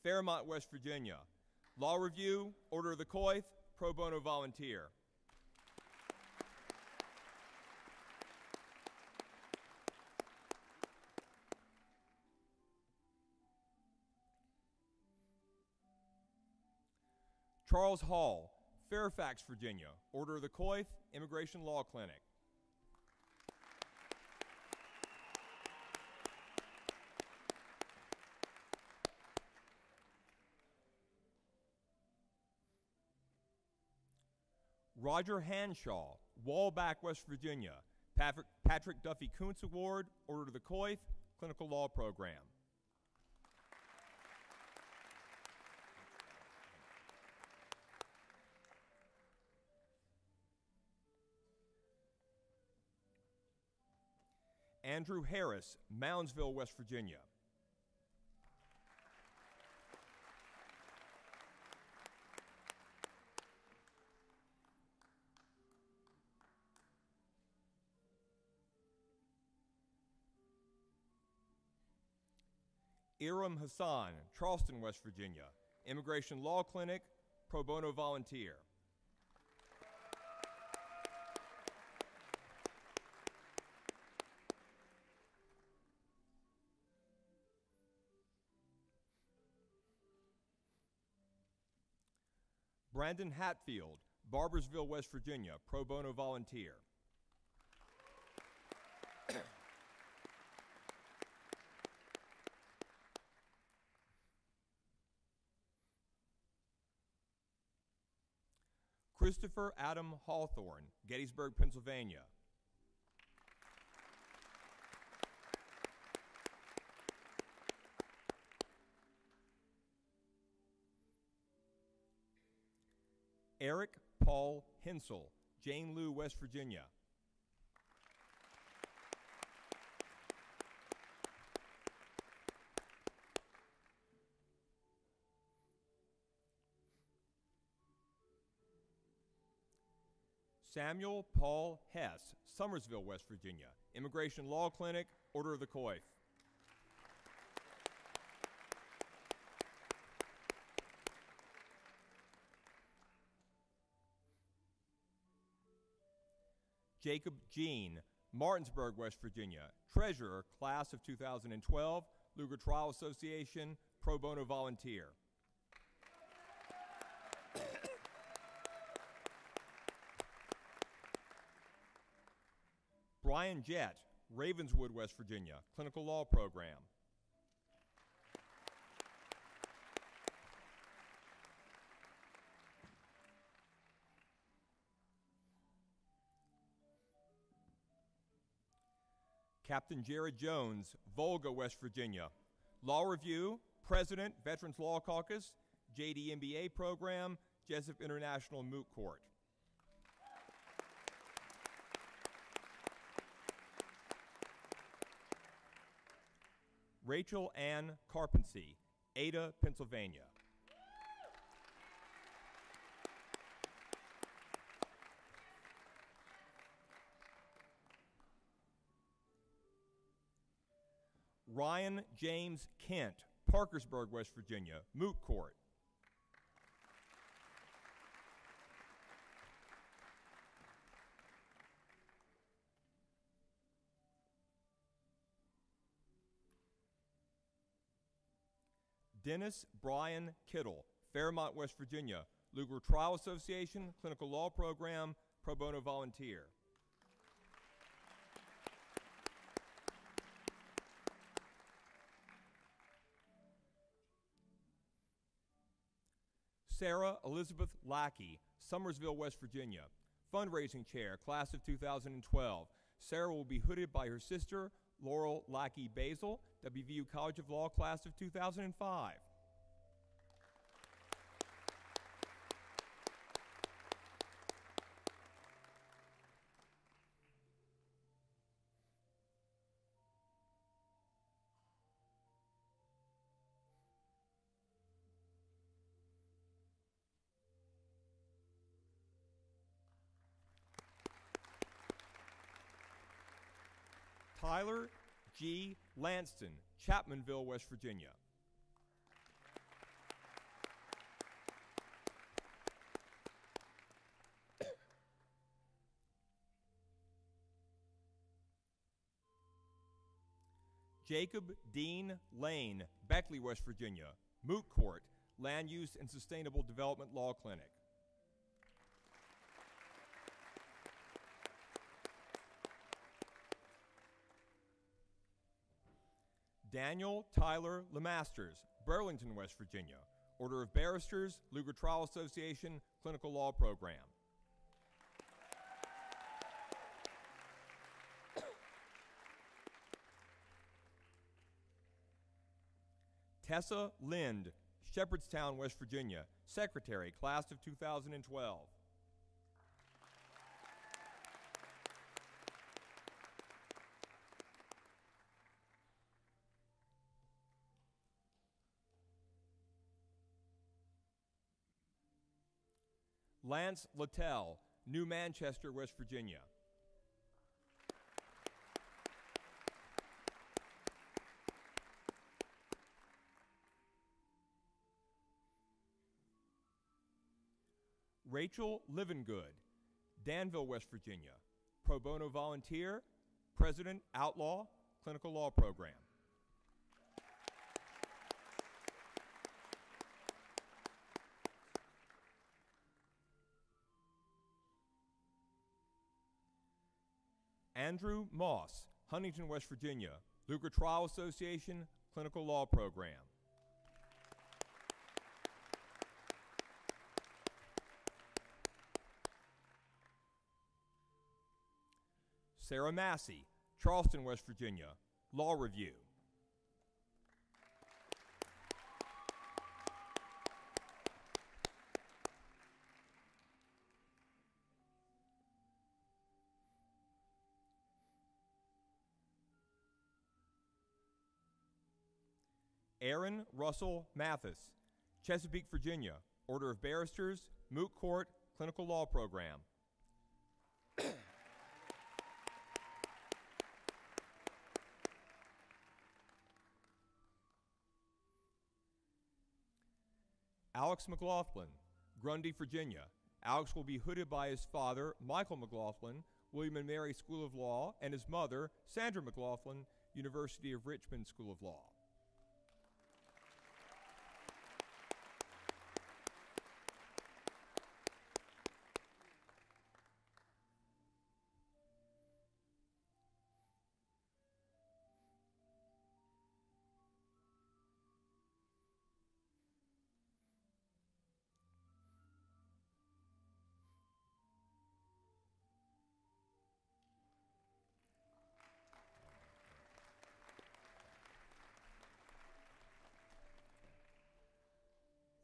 S2: Fairmont, West Virginia. Law Review, Order of the Coif, pro bono volunteer. Charles Hall, Fairfax, Virginia. Order of the Coif, Immigration Law Clinic. Roger Hanshaw, Wallback, West Virginia. Patrick Duffy Kuntz Award, Order of the Coif, Clinical Law Program. Andrew Harris, Moundsville, West Virginia. Iram Hassan, Charleston, West Virginia. Immigration Law Clinic, pro bono volunteer. Brandon Hatfield, Barbersville, West Virginia, pro bono volunteer. Christopher Adam Hawthorne, Gettysburg, Pennsylvania. Eric Paul Hensel, Jane Lou, West Virginia. Samuel Paul Hess, Summersville, West Virginia, Immigration Law Clinic, Order of the Coif. Jacob Jean, Martinsburg, West Virginia, Treasurer, Class of 2012, Lugar Trial Association, pro bono volunteer. Brian Jett, Ravenswood, West Virginia, Clinical Law Program. Captain Jared Jones, Volga, West Virginia, Law Review, President, Veterans Law Caucus, JD MBA Program, Jessup International Moot Court. Rachel Ann Carpensey, Ada, Pennsylvania. Ryan James Kent, Parkersburg, West Virginia, Moot Court. Dennis Brian Kittle, Fairmont, West Virginia, Lugar Trial Association, Clinical Law Program, pro bono volunteer. Sarah Elizabeth Lackey, Summersville, West Virginia, Fundraising Chair, Class of 2012. Sarah will be hooded by her sister, Laurel Lackey Basil, WVU College of Law, Class of 2005. Tyler G. Lanston, Chapmanville, West Virginia. Jacob Dean Lane, Beckley, West Virginia, Moot Court, Land Use and Sustainable Development Law Clinic. Daniel Tyler Lemasters, Burlington, West Virginia, Order of Barristers, Lugar Trial Association, Clinical Law Program. Tessa Lind, Shepherdstown, West Virginia, Secretary, Class of 2012. Lance Littell, New Manchester, West Virginia. Rachel Livengood, Danville, West Virginia, pro bono volunteer, President, Outlaw, Clinical Law Program. Andrew Moss, Huntington, West Virginia, Lugar Trial Association, Clinical Law Program. Sarah Massey, Charleston, West Virginia, Law Review. Aaron Russell Mathis, Chesapeake, Virginia, Order of Barristers, Moot Court, Clinical Law Program. Alex McLaughlin, Grundy, Virginia. Alex will be hooded by his father, Michael McLaughlin, William and Mary School of Law, and his mother, Sandra McLaughlin, University of Richmond School of Law.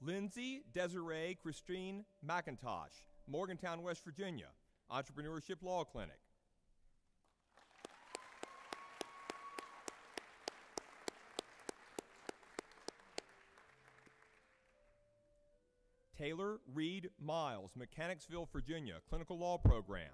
S2: Lindsay Desiree Christine McIntosh, Morgantown, West Virginia, Entrepreneurship Law Clinic. Taylor Reed Miles, Mechanicsville, Virginia, Clinical Law Program.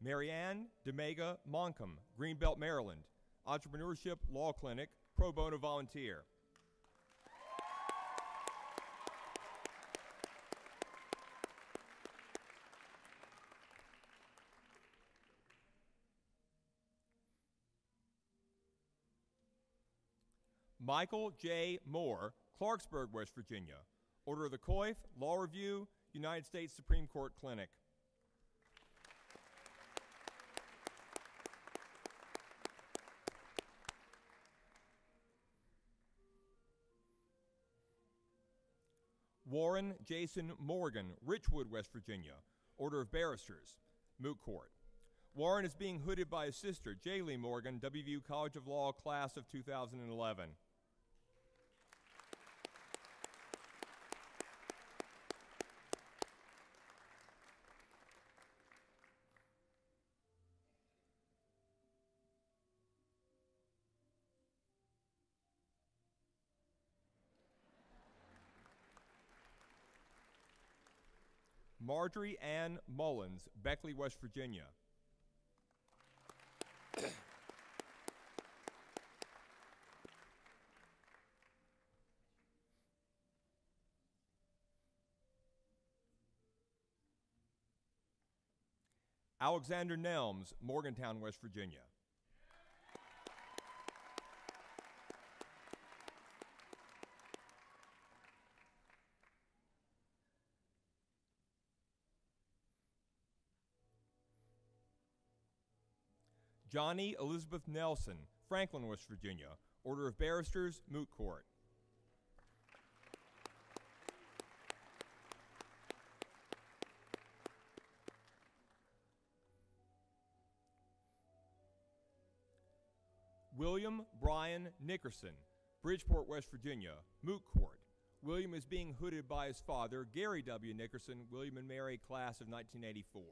S2: Marianne DeMega Moncomb, Greenbelt, Maryland, Entrepreneurship Law Clinic, pro bono volunteer. Michael J. Moore, Clarksburg, West Virginia, Order of the Coif, Law Review, United States Supreme Court Clinic. Warren Jason Morgan, Richwood, West Virginia, Order of Barristers, Moot Court. Warren is being hooded by his sister, J. Lee Morgan, WVU College of Law, class of 2011. Marjorie Ann Mullins, Beckley, West Virginia. Alexander Nelms, Morgantown, West Virginia. Johnny Elizabeth Nelson, Franklin, West Virginia, Order of Barristers, Moot Court. William Brian Nickerson, Bridgeport, West Virginia, Moot Court. William is being hooded by his father, Gary W. Nickerson, William and Mary, class of 1984.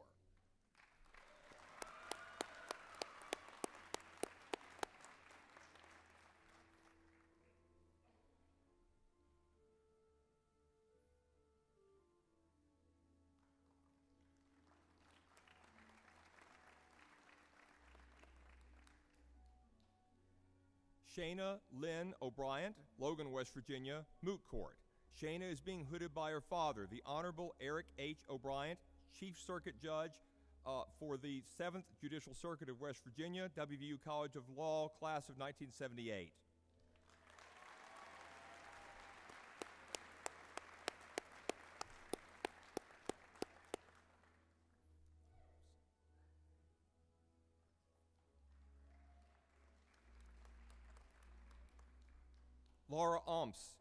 S2: Shayna Lynn O'Brien, Logan, West Virginia, Moot Court. Shayna is being hooded by her father, the Honorable Eric H. O'Brien, Chief Circuit Judge for the 7th Judicial Circuit of West Virginia, WVU College of Law, class of 1978. Laura Umps,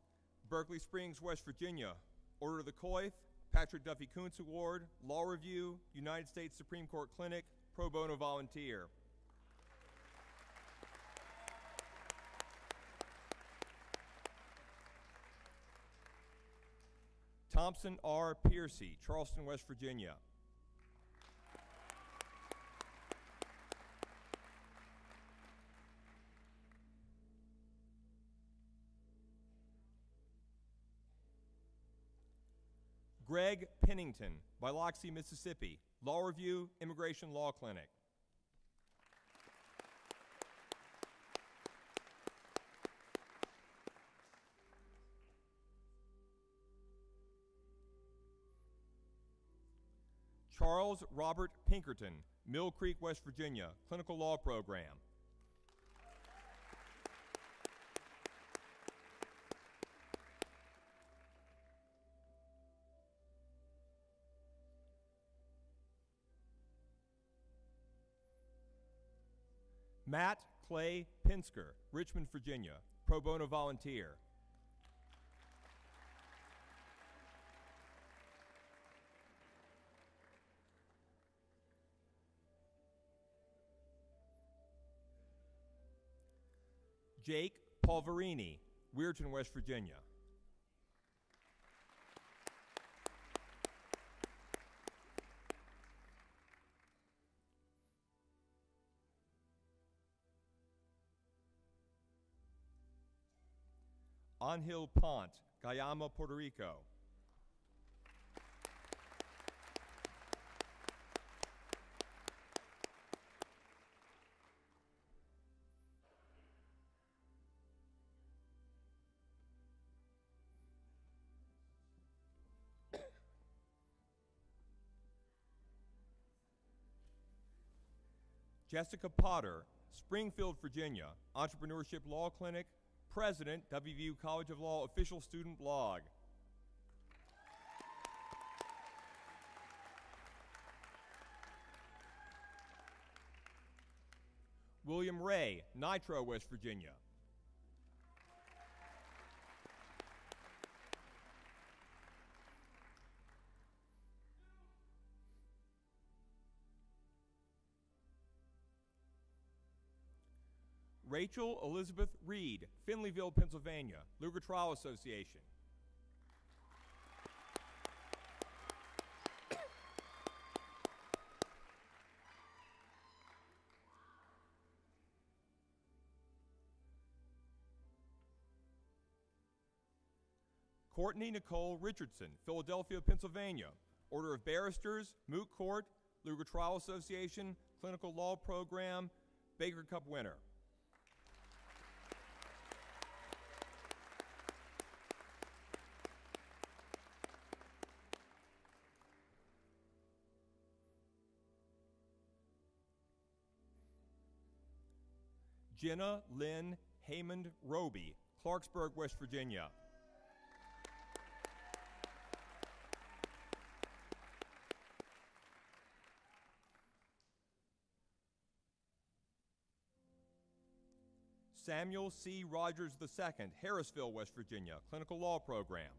S2: Berkeley Springs, West Virginia, Order of the Coif, Patrick Duffy Kuntz Award, Law Review, United States Supreme Court Clinic, Pro Bono Volunteer. Thompson R. Piercy, Charleston, West Virginia. Greg Pennington, Biloxi, Mississippi, Law Review, Immigration Law Clinic. Charles Robert Pinkerton, Mill Creek, West Virginia, Clinical Law Program. Matt Clay Pinsker, Richmond, Virginia, Pro Bono Volunteer. Jake Polverini, Weirton, West Virginia. Angel Pont, Guayama, Puerto Rico. Jessica Potter, Springfield, Virginia, Entrepreneurship Law Clinic, President, WVU College of Law Official Student Blog. William Ray, Nitro, West Virginia. Rachel Elizabeth Reed, Finleyville, Pennsylvania, Lugar Trial Association. Courtney Nicole Richardson, Philadelphia, Pennsylvania, Order of Barristers, Moot Court, Lugar Trial Association, Clinical Law Program, Baker Cup winner. Jenna Lynn Haymond Roby, Clarksburg, West Virginia. Samuel C. Rogers II, Harrisville, West Virginia, Clinical Law Program.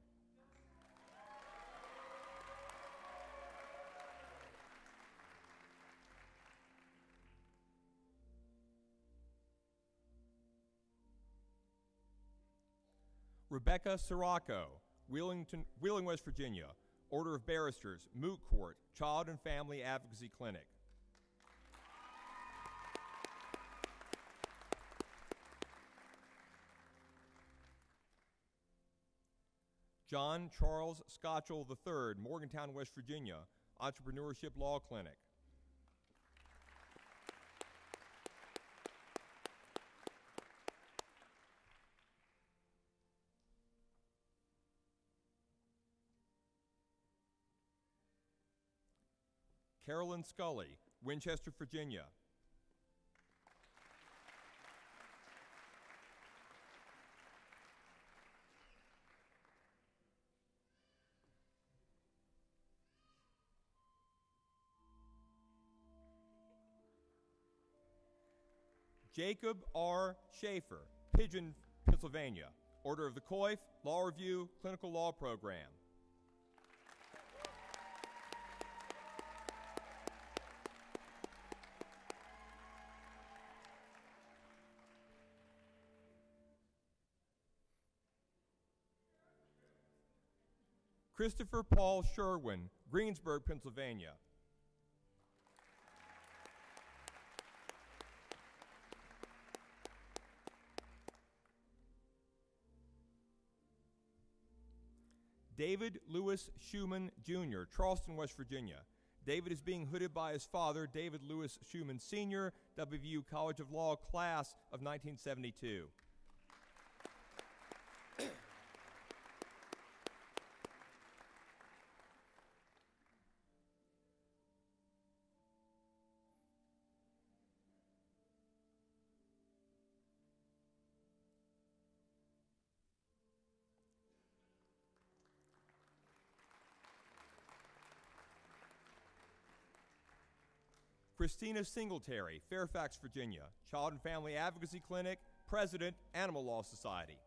S2: Rebecca Sirocco, Wheeling, West Virginia, Order of Barristers, Moot Court, Child and Family Advocacy Clinic. John Charles Scotchell III, Morgantown, West Virginia, Entrepreneurship Law Clinic. Carolyn Scully, Winchester, Virginia. Jacob R. Schaefer, Pigeon, Pennsylvania. Order of the Coif, Law Review, Clinical Law Program. Christopher Paul Sherwin, Greensburg, Pennsylvania. David Lewis Schuman, Jr., Charleston, West Virginia. David is being hooded by his father, David Lewis Schuman, Sr., WVU College of Law, class of 1972. Christina Singletary, Fairfax, Virginia, Child and Family Advocacy Clinic, President, Animal Law Society.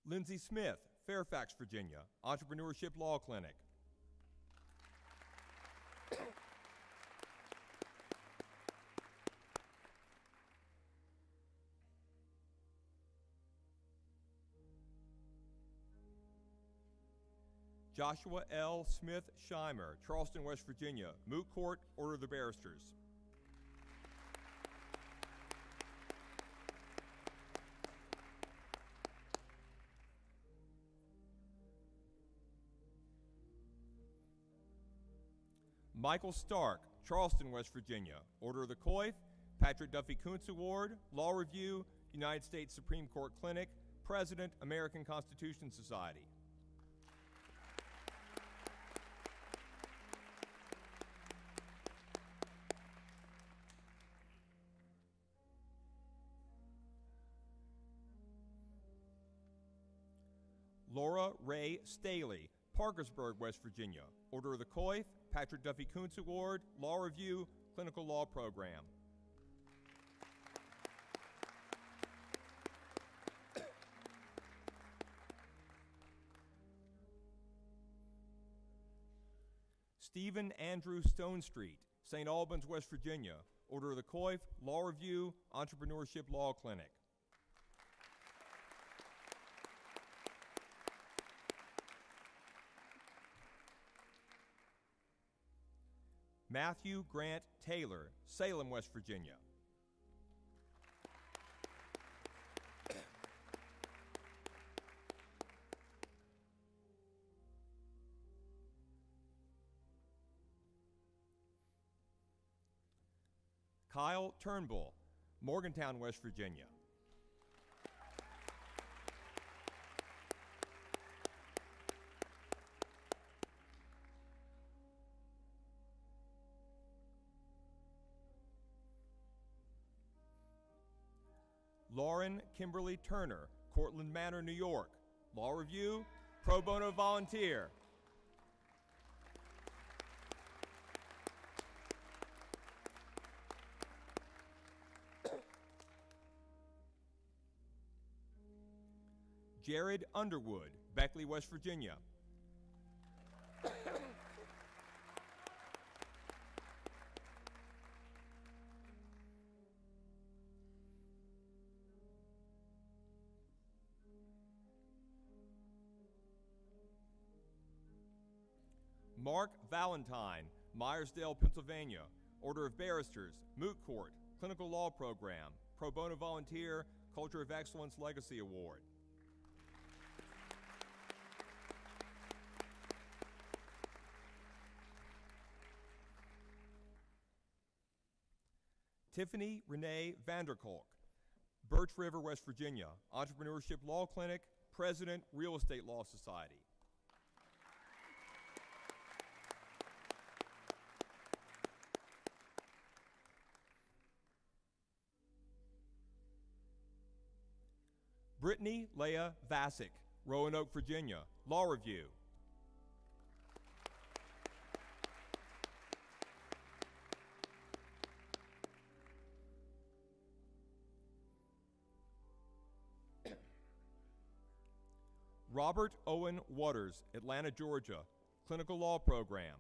S2: Lindsay Smith, Fairfax, Virginia, Entrepreneurship Law Clinic. Joshua L. Smith Scheimer, Charleston, West Virginia, Moot Court, Order of the Barristers. Michael Stark, Charleston, West Virginia, Order of the Coif, Patrick Duffy Kuntz Award, Law Review, United States Supreme Court Clinic, President, American Constitution Society. Laura Ray Staley, Parkersburg, West Virginia, Order of the Coif, Patrick Duffy Kuntz Award, Law Review, Clinical Law Program. Stephen Andrew Stonestreet, St. Albans, West Virginia, Order of the Coif, Law Review, Entrepreneurship Law Clinic. Matthew Grant Taylor, Salem, West Virginia. Kyle Turnbull, Morgantown, West Virginia. Lauren Kimberly Turner, Cortland Manor, New York, Law Review, Pro Bono Volunteer. Jared Underwood, Beckley, West Virginia. Mark Valentine, Myersdale, Pennsylvania, Order of Barristers, Moot Court, Clinical Law Program, Pro Bono Volunteer, Culture of Excellence Legacy Award. Tiffany Renee Vanderkolk, Birch River, West Virginia, Entrepreneurship Law Clinic, President, Real Estate Law Society. Brittany Leah Vasick, Roanoke, Virginia, Law Review. Robert Owen Waters, Atlanta, Georgia, Clinical Law Program.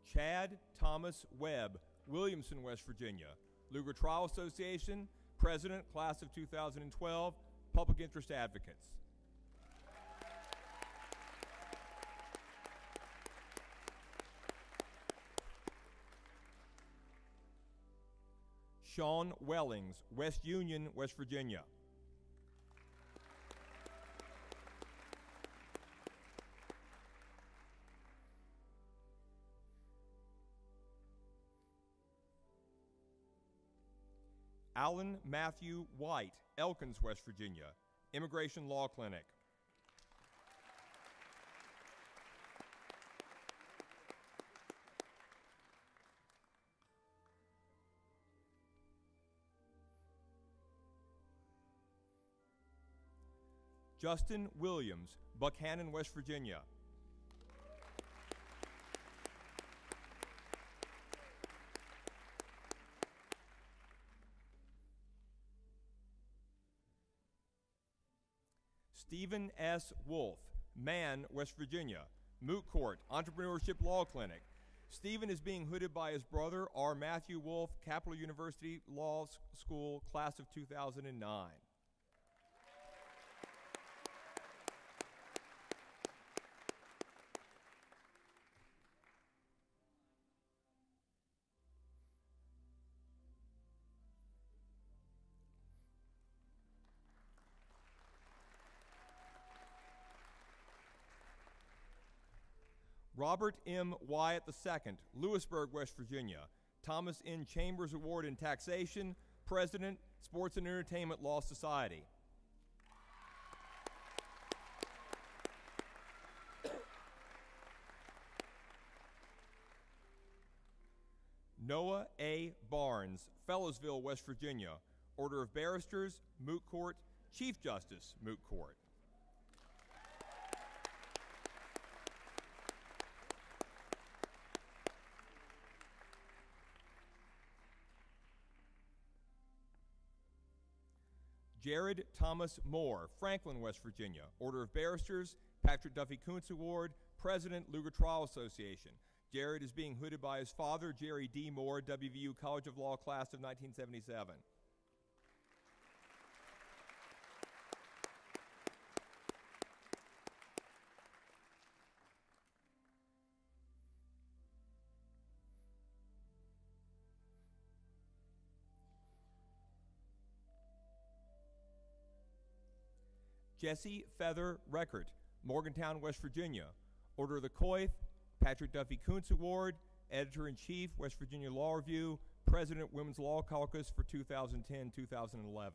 S2: Chad Thomas Webb, Williamson, West Virginia, Lugar Trial Association, President, Class of 2012, Public Interest Advocates. Sean Wellings, West Union, West Virginia. Alan Matthew White, Elkins, West Virginia, Immigration Law Clinic. Justin Williams, Buckhannon, West Virginia. Stephen S. Wolf, Mann, West Virginia, Moot Court, Entrepreneurship Law Clinic. Stephen is being hooded by his brother, R. Matthew Wolf, Capital University Law School, Class of 2009. Robert M. Wyatt II, Lewisburg, West Virginia, Thomas N. Chambers Award in Taxation, President, Sports and Entertainment Law Society. Noah A. Barnes, Fellows,ville, West Virginia, Order of Barristers, Moot Court, Chief Justice, Moot Court. Jared Thomas Moore, Franklin, West Virginia, Order of Barristers, Patrick Duffy Kuntz Award, President, Lugar Trial Association. Jared is being hooded by his father, Jerry D. Moore, WVU College of Law, Class of 1977. Jesse Feather Reckert, Morgantown, West Virginia, Order of the Coif, Patrick Duffy Kuntz Award, Editor-in-Chief, West Virginia Law Review, President, Women's Law Caucus for 2010-2011.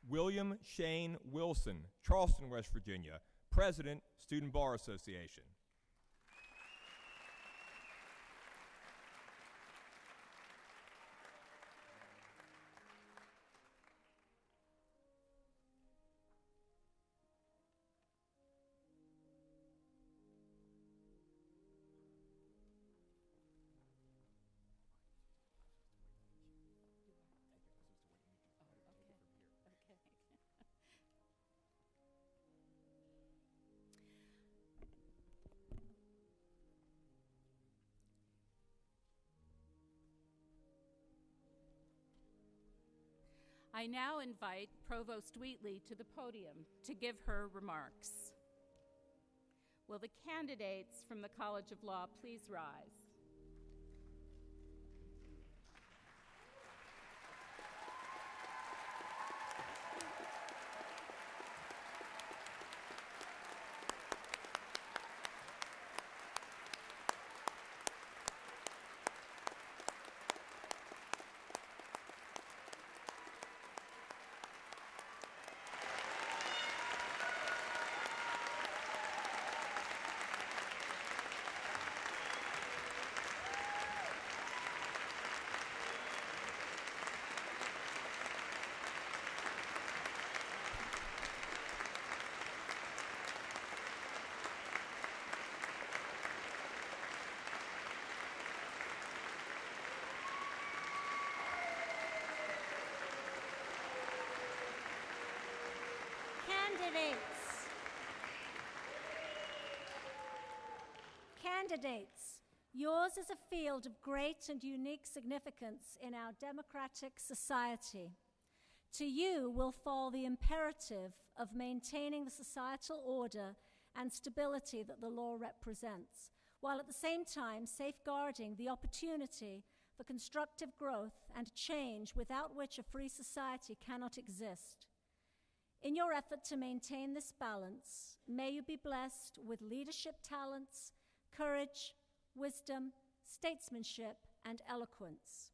S2: William Shane Wilson, Charleston, West Virginia, President, Student Bar Association.
S3: I now invite Provost Wheatley to the podium to give her remarks. Will the candidates from the College of Law please rise?
S7: Candidates, yours is a field of great and unique significance in our democratic society. To you will fall the imperative of maintaining the societal order and stability that the law represents, while at the same time safeguarding the opportunity for constructive growth and change without which a free society cannot exist. In your effort to maintain this balance, may you be blessed with leadership talents, courage, wisdom, statesmanship, and eloquence.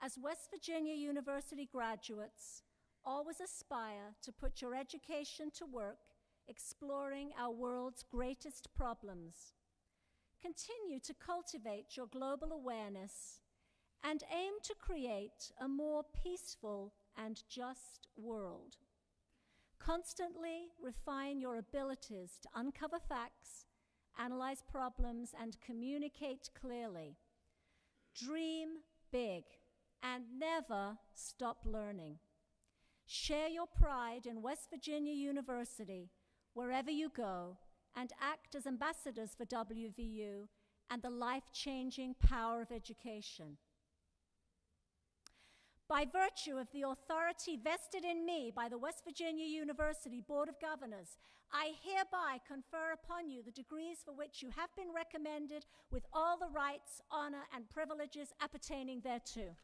S7: As West Virginia University graduates, always aspire to put your education to work exploring our world's greatest problems. Continue to cultivate your global awareness and aim to create a more peaceful and just world. Constantly refine your abilities to uncover facts, analyze problems, and communicate clearly. Dream big and never stop learning. Share your pride in West Virginia University wherever you go and act as ambassadors for WVU and the life-changing power of education. By virtue of the authority vested in me by the West Virginia University Board of Governors, I hereby confer upon you the degrees for which you have been recommended with all the rights, honor, and privileges appertaining thereto.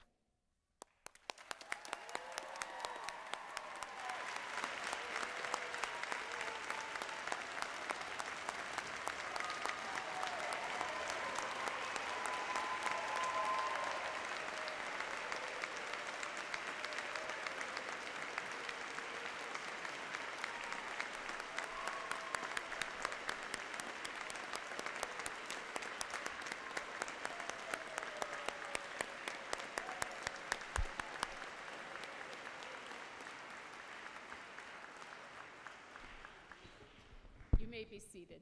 S3: You may be seated.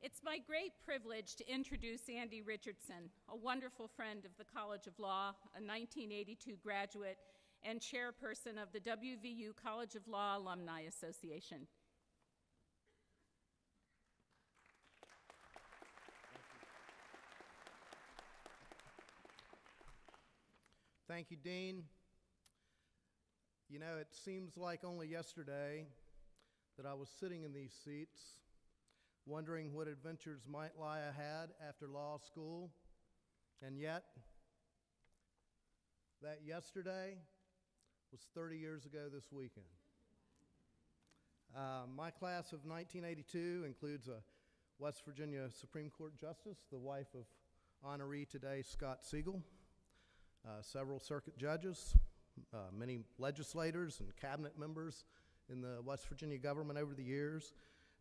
S3: It's my great privilege to introduce Andy Richardson, a wonderful friend of the College of Law, a 1982 graduate, and chairperson of the WVU College of Law Alumni Association.
S8: Thank you, Dean. You know, it seems like only yesterday that I was sitting in these seats wondering what adventures might lie ahead after law school, and yet that yesterday was 30 years ago this weekend. My class of 1982 includes a West Virginia Supreme Court Justice, the wife of honoree today, Scott Siegel, several circuit judges, many legislators and cabinet members in the West Virginia government over the years,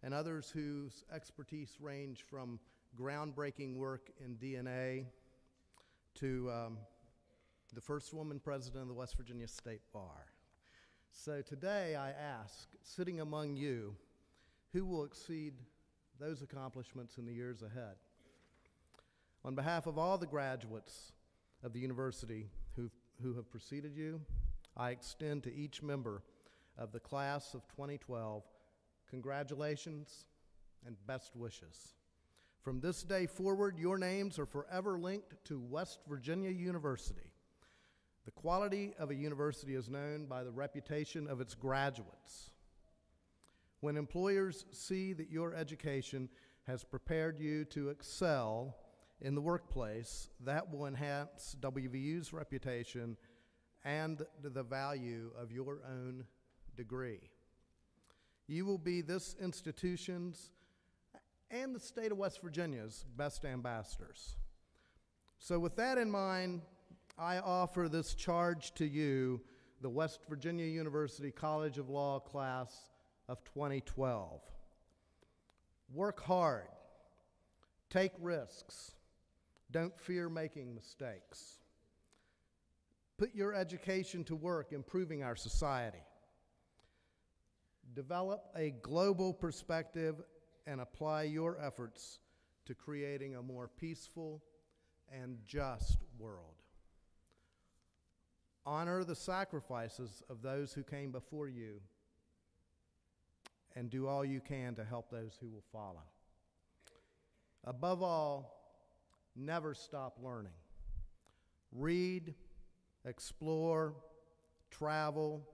S8: and others whose expertise range from groundbreaking work in DNA to the first woman president of the West Virginia State Bar. So today I ask, sitting among you, who will exceed those accomplishments in the years ahead? On behalf of all the graduates of the university who have preceded you, I extend to each member of the class of 2012 congratulations and best wishes. From this day forward, your names are forever linked to West Virginia University. The quality of a university is known by the reputation of its graduates. When employers see that your education has prepared you to excel in the workplace, that will enhance WVU's reputation and the value of your own degree. You will be this institution's and the state of West Virginia's best ambassadors. So with that in mind, I offer this charge to you, the West Virginia University College of Law class of 2012. Work hard, take risks, don't fear making mistakes. Put your education to work improving our society. Develop a global perspective and apply your efforts to creating a more peaceful and just world. Honor the sacrifices of those who came before you and do all you can to help those who will follow. Above all, never stop learning. Read, explore, travel,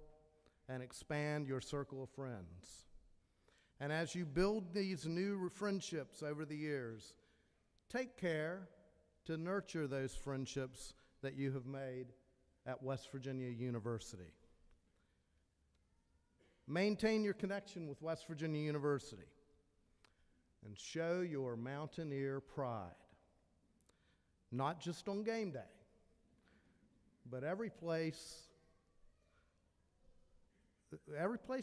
S8: and expand your circle of friends. And as you build these new friendships over the years, take care to nurture those friendships that you have made at West Virginia University. Maintain your connection with West Virginia University and show your mountaineer pride, not just on game day, but every place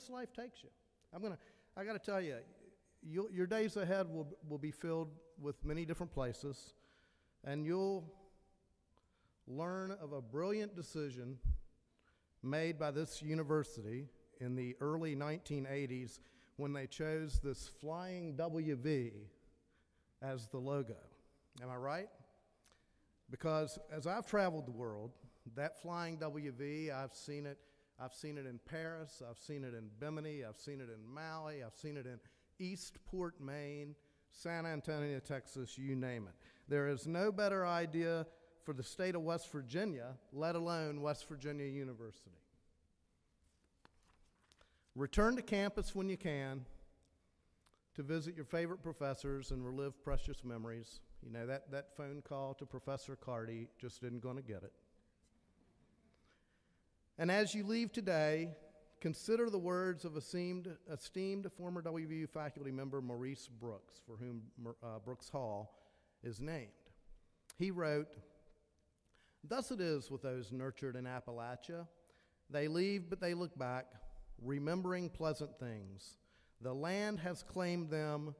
S8: life takes you. I got to tell you, your days ahead will be filled with many different places, and you'll learn of a brilliant decision made by this university in the early 1980s when they chose this flying WV as the logo. Am I right? Because as I've traveled the world, that flying WV, I've seen it in Paris, I've seen it in Bimini, I've seen it in Maui, I've seen it in Eastport, Maine, San Antonio, Texas, you name it. There is no better idea for the state of West Virginia, let alone West Virginia University. Return to campus when you can to visit your favorite professors and relive precious memories. You know, that phone call to Professor Carty just isn't going to get it. And as you leave today, consider the words of esteemed former WVU faculty member Maurice Brooks, for whom Brooks Hall is named. He wrote, "Thus it is with those nurtured in Appalachia. They leave, but they look back, remembering pleasant things. The land has claimed them,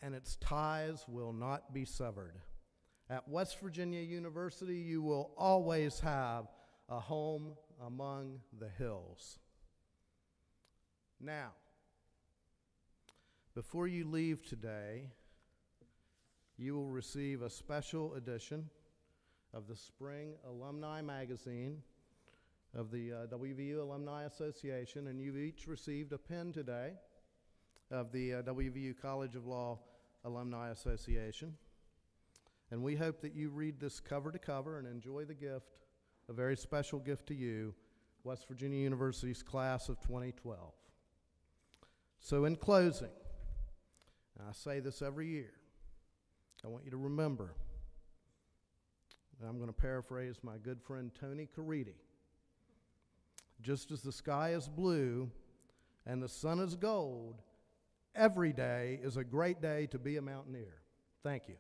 S8: and its ties will not be severed. At West Virginia University, you will always have a home among the hills." Now, before you leave today, you will receive a special edition of the Spring Alumni Magazine of the WVU Alumni Association, and you've each received a pin today of the WVU College of Law Alumni Association. And we hope that you read this cover to cover and enjoy the gift, a very special gift to you, West Virginia University's class of 2012. So in closing, and I say this every year, I want you to remember, and I'm going to paraphrase my good friend Tony Caridi, just as the sky is blue and the sun is gold, every day is a great day to be a mountaineer. Thank you.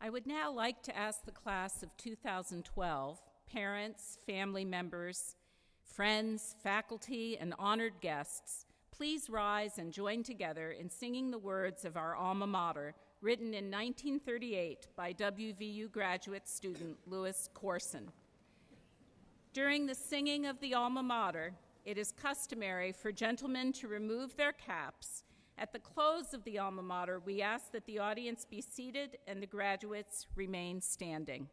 S3: I would now like to ask the class of 2012, parents, family members, friends, faculty, and honored guests, please rise and join together in singing the words of our alma mater, written in 1938 by WVU graduate student Louis Corson. During the singing of the alma mater, it is customary for gentlemen to remove their caps. At the close of the alma mater, we ask that the audience be seated and the graduates remain standing.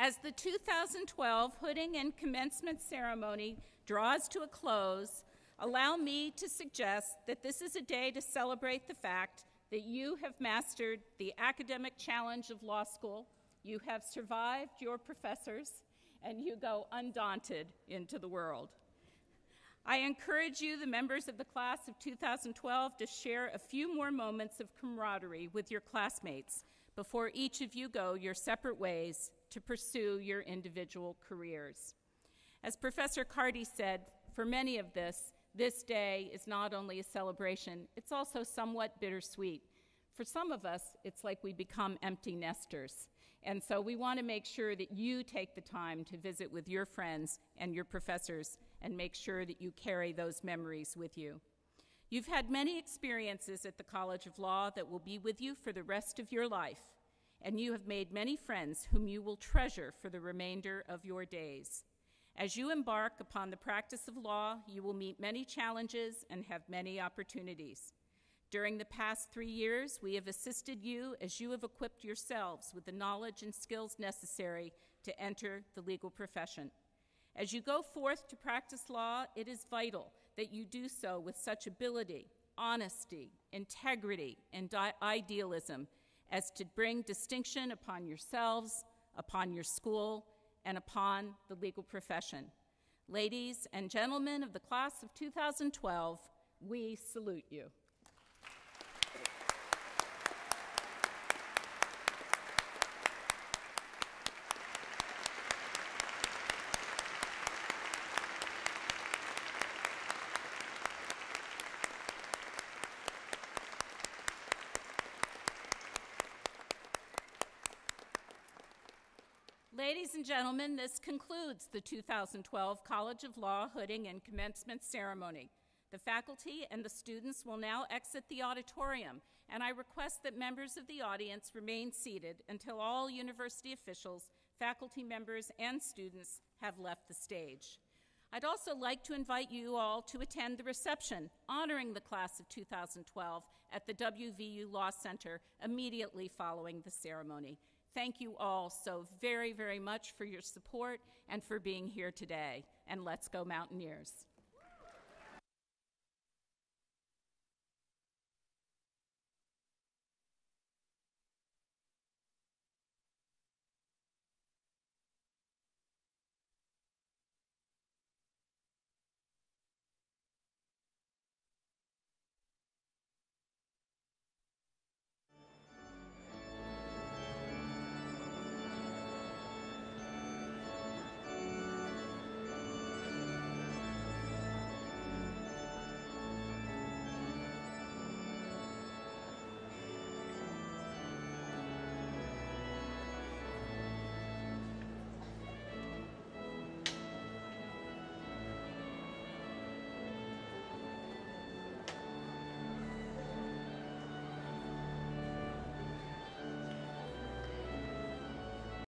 S3: As the 2012 hooding and commencement ceremony draws to a close, allow me to suggest that this is a day to celebrate the fact that you have mastered the academic challenge of law school, you have survived your professors, and you go undaunted into the world. I encourage you, the members of the class of 2012, to share a few more moments of camaraderie with your classmates before each of you go your separate ways to pursue your individual careers. As Professor Carty said, for many of this day is not only a celebration, it's also somewhat bittersweet. For some of us, it's like we become empty nesters. And so we want to make sure that you take the time to visit with your friends and your professors and make sure that you carry those memories with you. You've had many experiences at the College of Law that will be with you for the rest of your life, and you have made many friends whom you will treasure for the remainder of your days. As you embark upon the practice of law, you will meet many challenges and have many opportunities. During the past 3 years, we have assisted you as you have equipped yourselves with the knowledge and skills necessary to enter the legal profession. As you go forth to practice law, it is vital that you do so with such ability, honesty, integrity, and idealism as to bring distinction upon yourselves, upon your school, and upon the legal profession. Ladies and gentlemen of the class of 2012, we salute you. Ladies and gentlemen, this concludes the 2012 College of Law hooding and commencement ceremony. The faculty and the students will now exit the auditorium, and I request that members of the audience remain seated until all university officials, faculty members, and students have left the stage. I'd also like to invite you all to attend the reception honoring the class of 2012 at the WVU Law Center immediately following the ceremony. Thank you all so very, very much for your support and for being here today. And let's go Mountaineers.